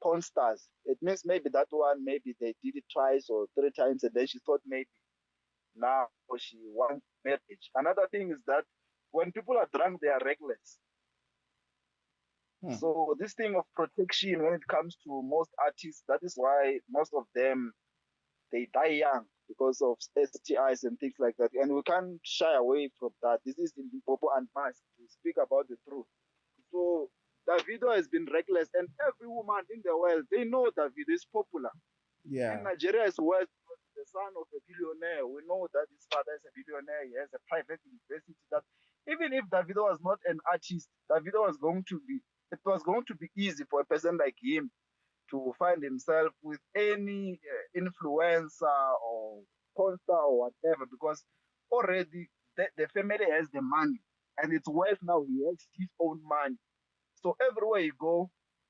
porn stars. It means maybe that one, maybe they did it twice or three times, and then she thought maybe now she wants marriage. Another thing is that when people are drunk, they are reckless. So this thing of protection when it comes to most artists, that is why most of them they die young because of STIs and things like that. And we can't shy away from that. This is in Popo and Mask to speak about the truth. So Davido has been reckless, and every woman in the world they know Davido is popular. Yeah. In Nigeria as well, the son of a billionaire. We know that his father is a billionaire. He has a private university. That even if Davido was not an artist, Davido was going to be. It was going to be easy for a person like him to find himself with any influencer or sponsor or whatever, because already the family has the money, and it's worth now he has his own money. So everywhere you go,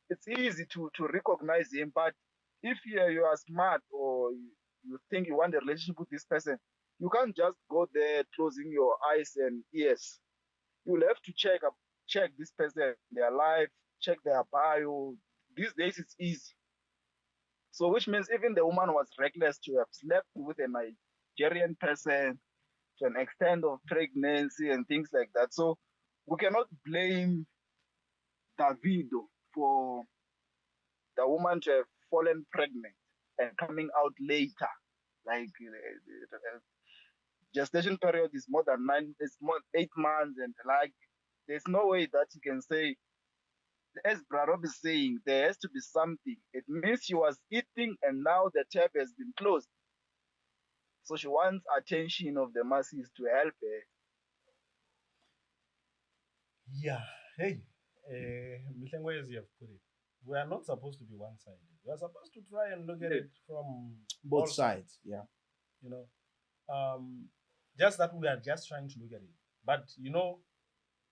it's easy to recognize him. But if you are smart or you think you want a relationship with this person, you can't just go there closing your eyes and ears. You'll have to check this person, their life, check their bio. These days it's easy. So which means even the woman was reckless to have slept with a Nigerian person to an extent of pregnancy and things like that. So we cannot blame Davido for the woman to have fallen pregnant and coming out later. Like gestation period is more than it's more 8 months, and like there's no way that you can say, as Brarob is saying, there has to be something. It means she was eating and now the tap has been closed. So she wants attention of the masses to help her. yeah, hey, Mhlengwe, as you have put it, we are not supposed to be one-sided. We are supposed to try and look at it from Both all sides. Yeah. You know, just that we are just trying to look at it. But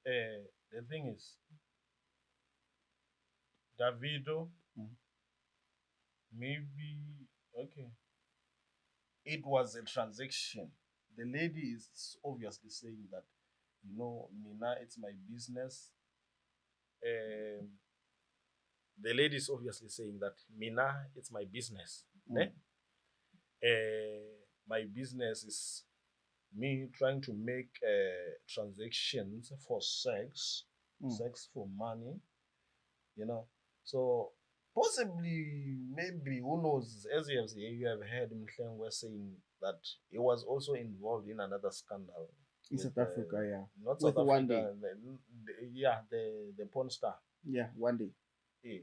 the thing is, Davido, maybe okay, it was a transaction. The lady is obviously saying that, Mina, it's my business. Um, the lady is obviously saying that, Mina, it's my business. Ne? My business is me trying to make transactions for sex for money, So possibly, maybe, who knows? As you have heard Mhlengwe saying that he was also involved in another scandal In with, South Africa, yeah. not With South One Day. Africa, the porn star. Yeah, One Day. Yeah,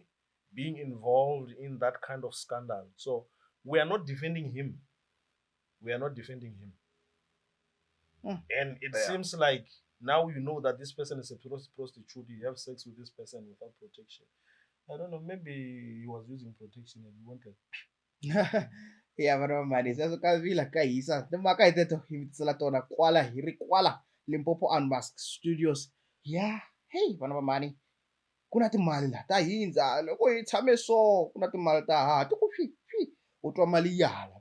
being involved in that kind of scandal. So we are not defending him. We are not defending him. And it seems like now you know that this person is a prostitute. You have sex with this person without protection. I don't know, maybe he was using protection and he wanted. ya vana va mali sweswo ka vila ka hisa timhaka hi teto hi mitisela tona kwala hi ri kwala Limpopo Unmask Studios ya hey vana va mali ku na timali la ta hindza loko hi tshame so ku na timali ta ha ti ku u twa mali yala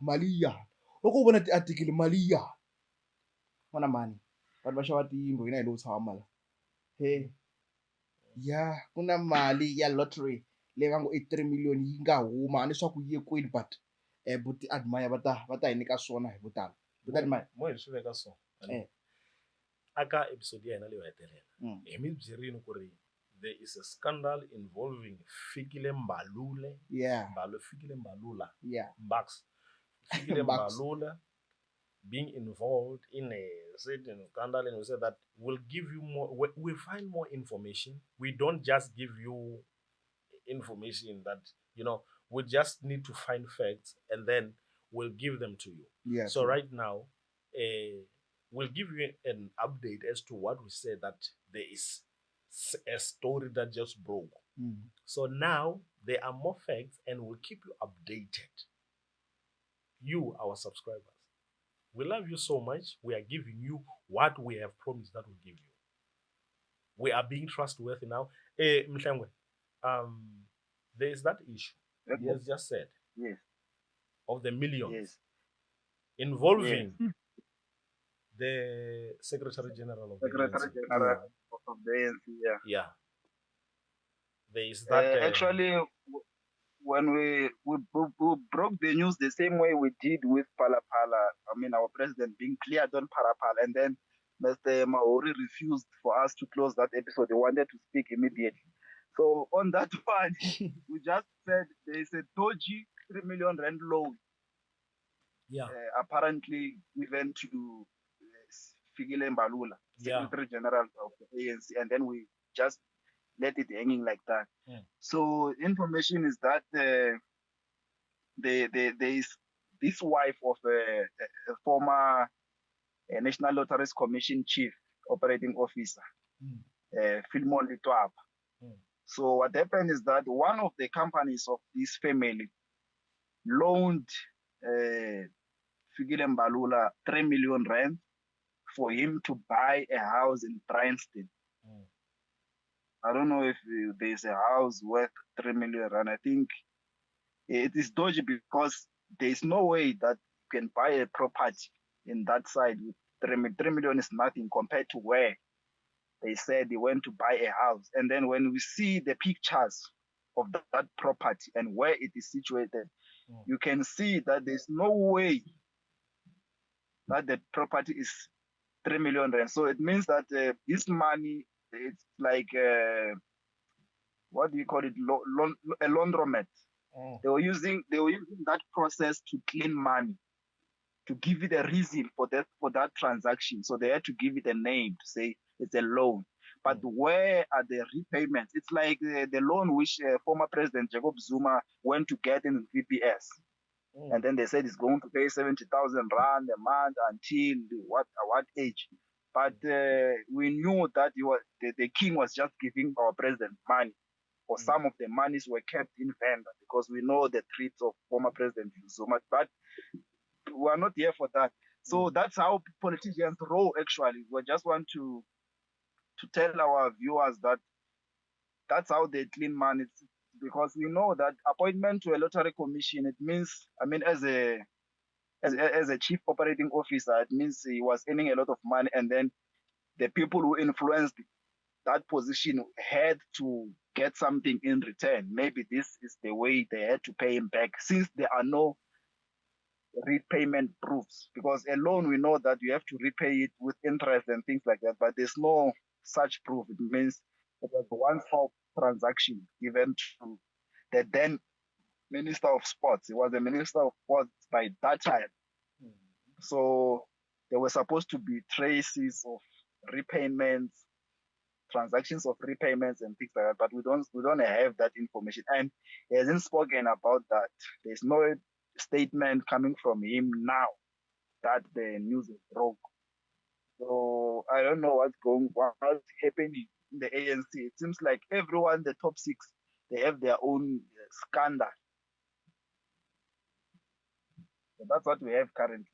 loko u vona tiartikili mali yala vana mani vanhu va xava tiyindlu hina hi lo tshama mala he ya ku na mali ya lottery leyi va ngo i 3 million yi nga huma a ni swa ku yi ye kwini but buti admire va ta hi nyika swona hi vutalo buti admire Mo hi swi veka so. Aka episode ya hina leyo hetelela. Hi mi byerini ku ri there is a scandal involving Fikile Mbalule. yeah Fikile Mbalula. yeah Bucks. Fikile Bucks. Mbalula being involved in a certain scandal, and we said that we'll give you more. We find more information. We don't just give you information that we just need to find facts and then we'll give them to you. yeah So right now, we'll give you an update as to what we said, that there is a story that just broke. So now there are more facts and we'll keep you updated. You, our subscribers, we love you so much. We are giving you what we have promised that we'll give you. We are being trustworthy now. Mhlengwe, there is that issue he has just said Yes. of the millions Yes. involving the Secretary General of the Secretary ANC. General of the ANC. Yeah. Yeah. There is that. Actually, when we broke the news the same way we did with Palapala, I mean, our president being cleared on Palapala, and then Mr. Maori refused for us to close that episode. They wanted to speak immediately. So on that one, we just said there is a dodgy 3 million rand loan. Yeah. Apparently given to Fikile Mbalula, Secretary General of the ANC, and then we just let it hanging like that. So information is that there is this wife of a former National Lotteries Commission chief operating officer, Philemon Litwaba. So what happened is that one of the companies of this family loaned Fikile Mbalula 3 million rand for him to buy a house in Bryanston. I don't know if there's a house worth 3 million rand. I think it is dodgy because there's no way that you can buy a property in that side with 3 million is nothing compared to where they said they went to buy a house. And then when we see the pictures of that property and where it is situated, you can see that there's no way that the property is 3 million rand. So it means that this money, it's like what do you call it, a laundromat. They were using that process to clean money, to give it a reason for that transaction. So they had to give it a name to say it's a loan. But where are the repayments? It's like the loan which former President Jacob Zuma went to get in VPS. And then they said he's going to pay 70,000 rand a month until what age? But we knew that the king was just giving our president money, or some of the monies were kept in Venda, because we know the threats of former President Zuma. But we are not here for that. So that's how politicians roll. Actually, we just want to tell our viewers that that's how they clean money. Because we know that appointment to a lottery commission, it means, I mean, as a chief operating officer, it means he was earning a lot of money, and then the people who influenced that position had to get something in return. Maybe this is the way they had to pay him back, since there are no repayment proofs. Because a loan, we know that you have to repay it with interest and things like that, but there's no such proof. It means it was a one-off transaction given to the then Minister of Sports. He was the Minister of Sports by that time. So there were supposed to be traces of repayments, transactions of repayments and things like that, but we don't have that information, and he hasn't spoken about that. There's no statement coming from him now that the news is broke. So I don't know what's happening in the ANC. It seems like everyone, the top six, they have their own scandal. So that's what we have currently.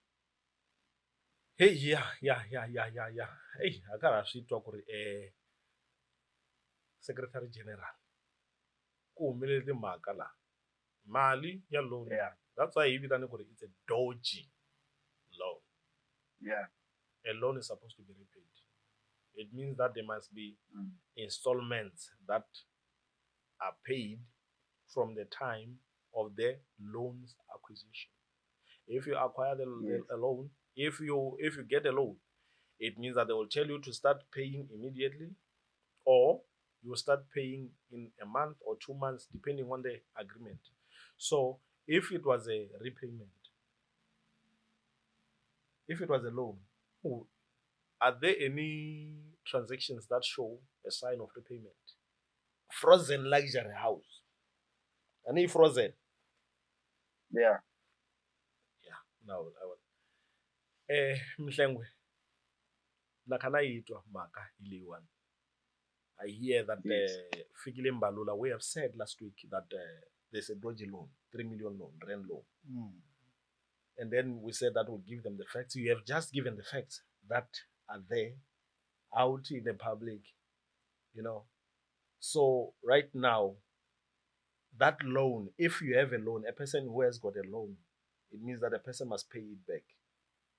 Hey, yeah. Hey, I gotta swi twa ku ri Secretary General ku humelele timhaka laha mali ya loan. Yeah. That's why hi vitane ku ri it's a dodgy loan. Yeah. A loan is supposed to be repaid. It means that there must be installments that are paid from the time of the loan's acquisition. If you acquire a loan, if you get a loan, it means that they will tell you to start paying immediately, or you will start paying in a month or 2 months, depending on the agreement. So if it was a repayment, if it was a loan, are there any transactions that show a sign of repayment? Frozen luxury house. Any frozen? Yeah. Yeah. No, I was. Mhlengwe, nakana yitwa maka iliwan. I hear that Yes. Fikile Mbalula, we have said last week that there's a dodgy loan, 3 million loan, rent loan. And then we said that we'll give them the facts. You have just given the facts that are there out in the public, you know. So right now, that loan, if you have a loan, a person who has got a loan, it means that a person must pay it back.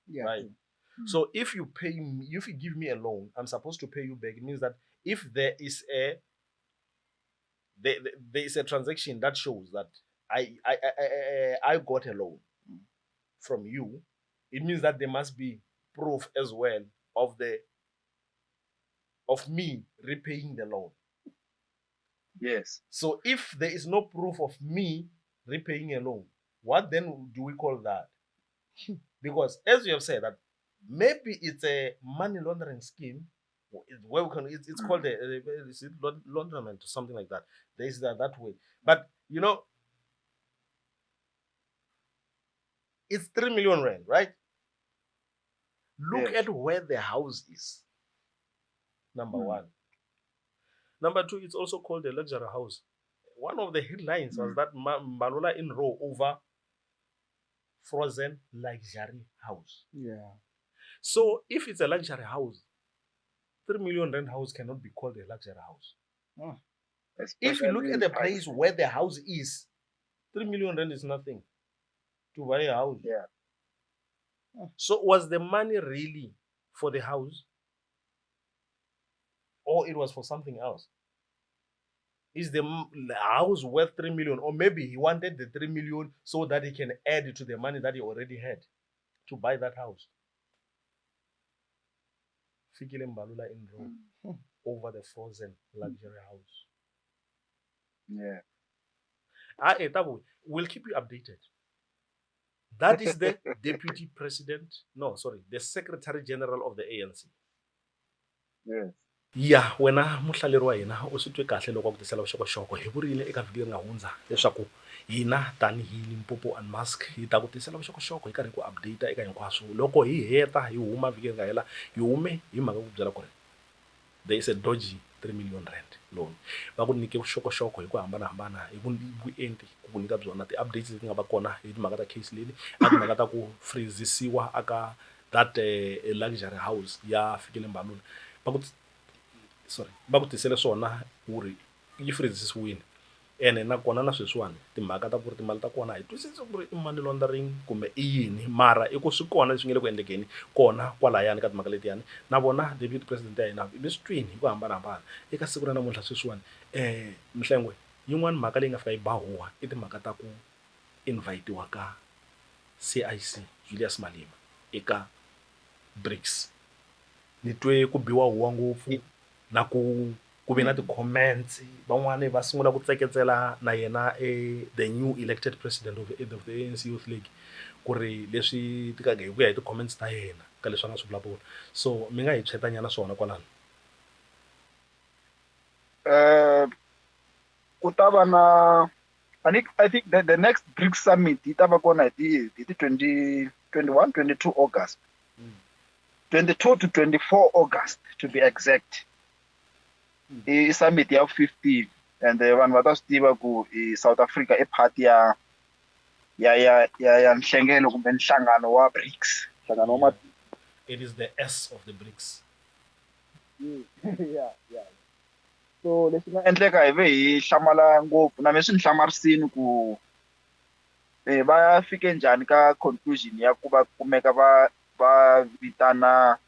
Yeah. Right. So if you pay me, if you give me a loan, I'm supposed to pay you back. It means that if there is a transaction that shows that I got a loan from you, it means that there must be proof as well of me repaying the loan. Yes. So if there is no proof of me repaying a loan, what then do we call that? Because as you have said, that maybe it's a money laundering scheme, where we can, it's called is it launderment or something like that. There is that way. But you know, it's 3 million rand, right? Look Yes. at where the house is. Number one. Number two, it's also called a luxury house. One of the headlines was that Mbalula in row over frozen luxury house. Yeah. So if it's a luxury house, 3 million rand house cannot be called a luxury house. If you look at the place where the house is, 3 million rand is nothing to buy a house. Yeah. So was the money really for the house, or it was for something else? Is the house worth 3 million, or maybe he wanted the 3 million so that he can add it to the money that he already had to buy that house? Fikile Mbalula in row over the frozen luxury house. Yeah. Tabu, we'll keep you updated. That is the deputy president. No, sorry, the secretary general of the ANC. Yes. Ya wena muhlaleri wa hina u swi twe kahle loko ku tisela vuxokoxoko hi vurile eka vhiki ri nga hundza leswaku hina tanihi Limpopo Unmasked hi ta ku tisela vuxokoxoko hi karhi ku update eka hinkwaswo. Loko hi heta hi huma vhiki ri nga hela hi hume hi mhaka ku byela ku ri there is a dodgy 3 million rand loan. Va ku nyike vuxokoxoko hi ku hambanahambana hi vuenti ku nyika byona ti-updates leti nga va kona hi timhaka ta case leyi na timhaka ta ku freezisiwa aka that luxury house ya Fikile Mbalula. Va ku tisele swona ku ri yi freezisiwile, ene nakona na sweswiwani timhaka ta ku ri timali ta kona hi twisise ku ri i money laundering kumbe i yini, mara i ku swi kona leswi nga le ku endlekeni kona kwalayani ka timhaka letiyani. Na vona deputy president ya hina i swi twini hi ku hambanahambana eka siku ra namuntlha sweswiwani. Mhlengwe, yin'wana mhaka leyi nga fika yi bahuwa i timhaka ta ku invite-iwa ka CIC Julius Malema eka BRICS. Ni twe ku biwa huwa ngopfu na ku ve na ti-comments, van'wani va sungula ku tseketsela na yena the new elected president of the ANC Youth League ku ri leswi tikaka hi ku ya hi ti-comments ta yena ka leswi a nga swi vulavula. So mi nga hi chetanyana swona kwalano. Ku ta va na I think that the next BRICS summit yi ta va kona hi ti 21, 22 August. 22 to 24 August to be exact. I summit ya 15 and vanhu va ta swi tiva ku South Africa i part ya nhlengelo kumbe nhlangano wa BRICS, nhlangano wa Yeah. It is the S of the BRICS. yeah. So leswi nga endleka hi ve hi hlamala ngopfu na leswi ni hlamarisini ku va fike njhani ka conclusion ya ku va kumeka va vitana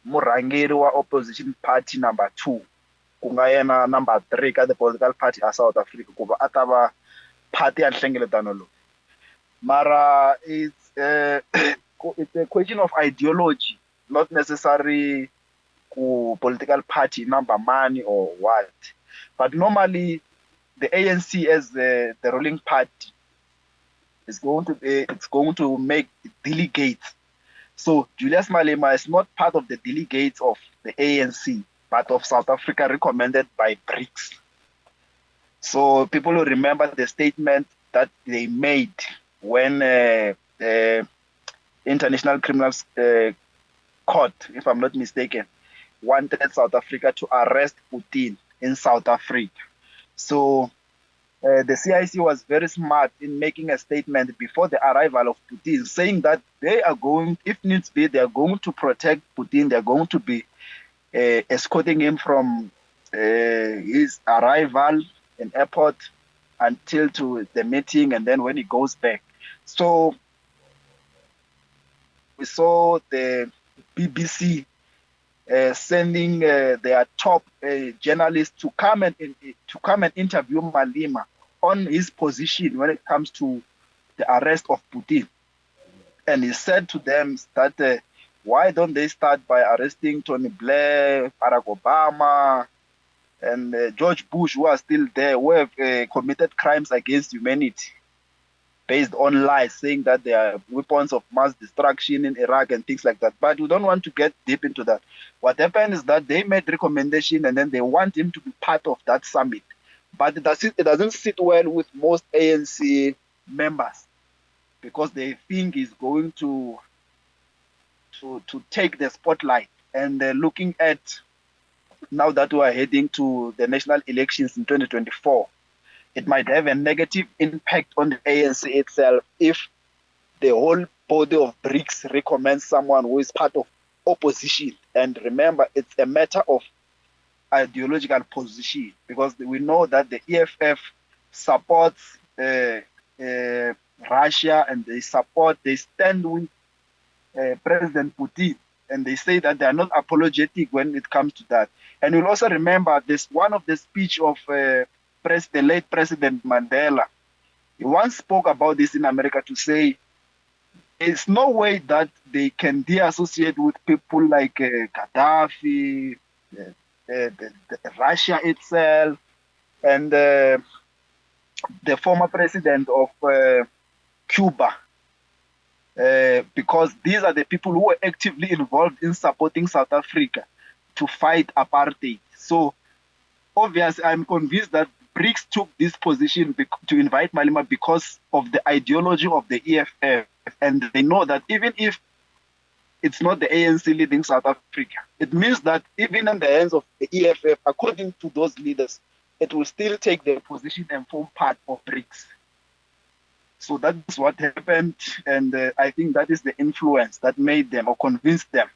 murhangeri wa opposition party number 2 ku nga yena number 3 ka the political party a South Africa ku va a ta va party ya nhlengeletano lowu. Mara it's a question of ideology, not necessarily political party number money or what. But normally the ANC as the ruling party is going to make delegates. So Julius Malema is not part of the delegates of the ANC, but of South Africa recommended by BRICS. So people will remember the statement that they made when International Criminal Court, if I'm not mistaken, wanted South Africa to arrest Putin in South Africa. So the CIC was very smart in making a statement before the arrival of Putin, saying that they are going, if needs be, they are going to protect Putin. They are going to be escorting him from his arrival in airport until to the meeting, and then when he goes back. So we saw the BBC sending their top journalists to come and interview Malema on his position when it comes to the arrest of Putin. And he said to them that why don't they start by arresting Tony Blair, Barack Obama, and George Bush, who are still there, who have committed crimes against humanity based on lies, saying that they are weapons of mass destruction in Iraq and things like that. But we don't want to get deep into that. What happened is that they made recommendation and then they want him to be part of that summit. But it doesn't sit well with most ANC members because they think he's going to take the spotlight. And looking at now that we are heading to the national elections in 2024, it might have a negative impact on the ANC itself if the whole body of BRICS recommends someone who is part of opposition. And remember, it's a matter of ideological position because we know that the EFF supports Russia and they stand with President Putin. And they say that they are not apologetic when it comes to that. And you'll also remember this one of the speech of the late President Mandela. He once spoke about this in America to say there's no way that they can de-associate with people like Gaddafi, Russia itself, and the former president of Cuba. Because these are the people who were actively involved in supporting South Africa to fight apartheid. So obviously, I'm convinced that BRICS took this position to invite Malema because of the ideology of the EFF. And they know that even if it's not the ANC leading South Africa, it means that even in the hands of the EFF, according to those leaders, it will still take their position and form part of BRICS. So that's what happened. And I think that is the influence that made them or convinced them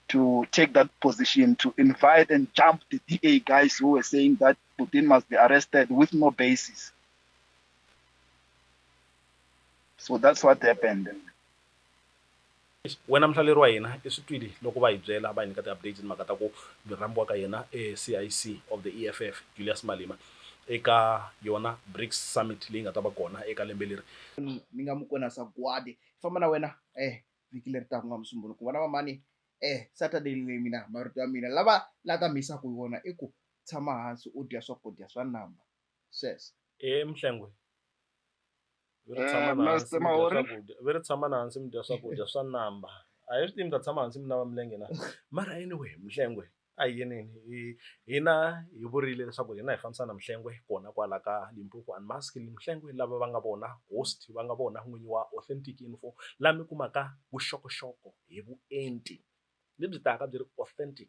to take that position, to invite and jump the DA guys who were saying that Putin must be arrested with no basis. So that's what happened. Wena mhlaleri wa hina I swi twile loko va hi byela va hi nyika ti-updates hi mhaka ta ku rambiwa ka yena CIC of the EFF Julius Malema eka yona BRICS summit leyi nga ta va kona eka lembe leri. Ni nga mu kona sagwadi famba na wena vhiki leri taka nga Musumbhunuku vana va mani Saturday leyi mina marito ya mina lava la ta misaku hi wona i ku tshama hansi u dya swakudya swa namba sweswo Mhlengwe Mr. Mahori, ve ri tshama na hansi mi dya swakudya swa namba a hi swi tivi mi ta tshama hansi mi nava milenge na mara anyway Mhlengwe a hi yeneni hina hi vurile leswaku hina hi fambisana na Mhlengwe kona kwala ka Limpopo and Maskell. Mhlengwe lava va nga vona host va nga vona n'winyi wa Authentic Info la mi kumaka vuxokoxoko hi vuenti lebyi taka byi ri authentic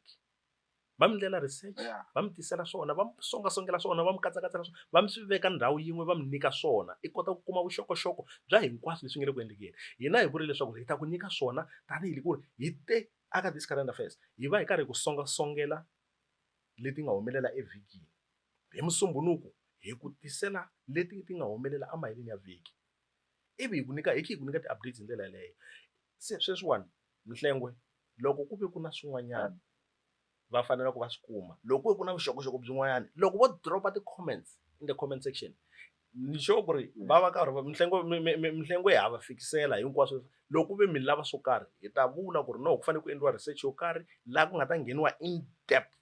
va mi endlela research Yeah. va mi tisela swona va mi songasongela swona va mi katsakatsela swona va mi swi veka ndhawu yin'we va mi nyika swona i kota ku kuma vuxokoxoko bya hinkwaswo leswi nga le ku endlekeni hina hi vurile leswaku hi ta ku nyika swona tanihi ku ri hi te aka this current affairs hi va hi karhi hi ku songasongela leti nga humelela evhikini hi musumbunuku hi ku tisela leti ti nga humelela emaheleni ya vhiki ivi hi kha hi ku nyika ti-updates hi ndlela yaleyo se sweswiwani Mhlengwe loko ku ve ku na swin'wanyana va fanele ku va swi kuma loko ku na vuxokoxoko byin'wanyana loko vo dropa ti-comments in the comment section ni sure ku ri va va karhi Mhlengwe hi hava fikisela hinkwaswo loko ku ve mi lava swo karhi hi ta vula ku ri no ku fanele ku endliwa research yo karhi laha ku nga ta ngheniwa in depth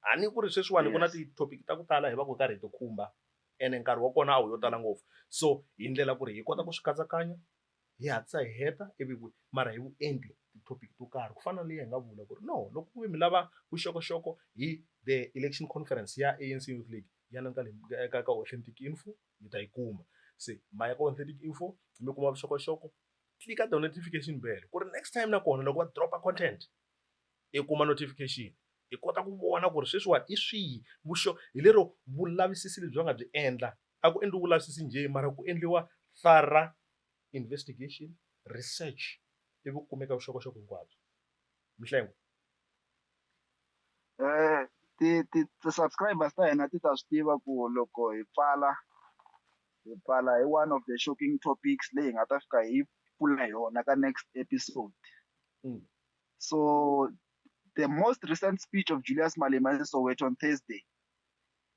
a ni ku ri sweswiwani ku na ti-topic ta ku tala hi va ku karhi hi ti khumba ene nkarhi wa kona a wu yo tala ngopfu so hi ndlela ku ri hi kota ku swi katsakanya hi hatlisa hi heta ivi mara hi vuenti ti-topic to karhi ku fana na leyi hi nga vula ku ri no loko ku ve mi lava vuxokoxoko hi the election conference ya ANC Youth League yana ka Authentic Info mi ta yi kuma se ma ya ka Authentic Info mi kuma vuxokoxoko click the notification bell ku ri next time nakona loko va dropa content i kuma notification hi kota ku vona ku ri sweswiwani i swihi hi lero vulavisisi lebyi va nga byi endla a ku endli vulavisisi njhe mara ku endliwa thorough investigation research ivi ku kumeka vuxokoxoko hinkwabyo Mhlengwe ti-subscribers ta hina ti ta swi tiva ku loko hi pfala hi one of the shocking topics leyi hi nga ta fika hi pfula hi yona ka next episode so the most recent speech of Julius Malema in Soweto on Thursday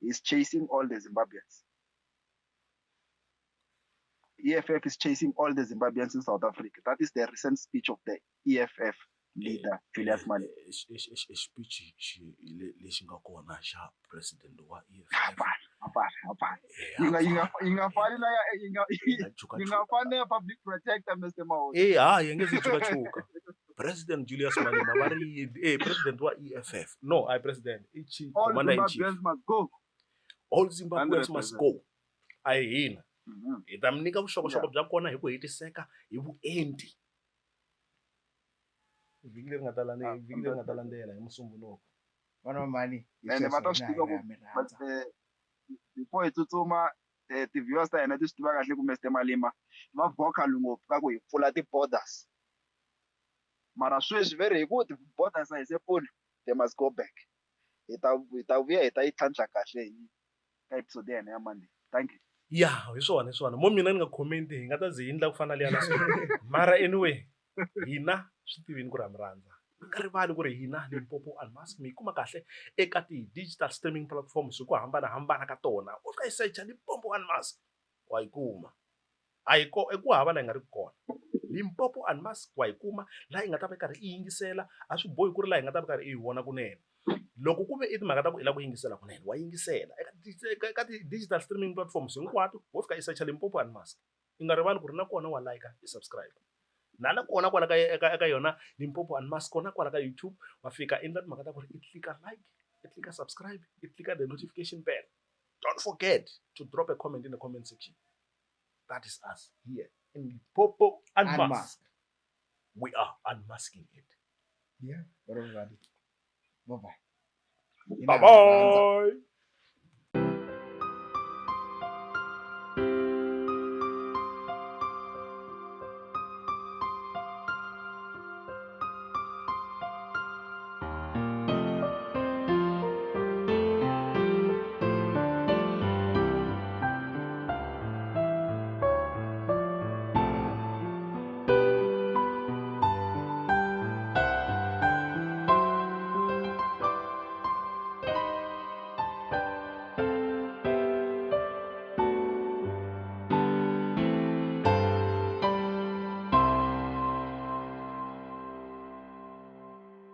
is chasing all the Zimbabweans. EFF is chasing all the Zimbabweans in South Africa. That is the recent speech of the EFF leader, Julius Malema. Speech lexi nga kona xa president wa EFF. Hapana. Yi nga fani na public protector Mr. Mawusi. Yi nge se chukachuka. President Julius Malema va ri president wa EFF. No, president. All Zimbabweans must go. All Zimbabweans must go. A hi hina. Hi ta mi nyika vuxokoxoko bya kona hi ku hetiseka hi vuenti. Vhiki leri nga ta landzela hi musumbunuko. Vana mani ene va ta swi tiva ku before hi tsutsuma ti-viewers ta hina ti swi tiva kahle ku Mr. Malema va vocal ngopfu ka ku hi pfula ti-borders mara sweswi ve ri hi ku ti-borders a hi se pfuli they must go back hi ta vuya hi ta yi tlhantlha kahle ka episode ya hina ya Monday. Thank you. Ya hi swona mo mina ni nga comment hi nga ta zi hindla ku fana leya last week mara anyway hina swi tivini ku ri mi rhandza mi nga rivali ku ri hina Limpopo Unmasked mi yi kuma kahle eka ti-digital streaming platforms hi ku hambanahambana ka tona u fika yi searcha Limpopo Unmasked wa yi kuma a yi ku hava laha yi nga ri kona Limpopo Unmasked wa yi kuma laha yi nga ta va yi karhi i yingisela a swi bohi ku ri laha hi nga ta va karhi i yi vona kunene loko ku ve i timhaka ta ku i lava ku yingisela kunene wa yingisela eka ti-digital streaming platforms hinkwato wo fika i searcha Limpopo Unmasked i nga rivali ku ri na kona wa like i subscribe na kona kwala eka yona Limpopo Unmasked kona kwala ka YouTube wa fika endla timhaka ta ku ri i click like i click subscribe i click the notification bell don't forget to drop a comment in the comment section. That is us here in Limpopo Unmasked. We are unmasking it. Yeah, everybody. Bye-bye. Bye-bye.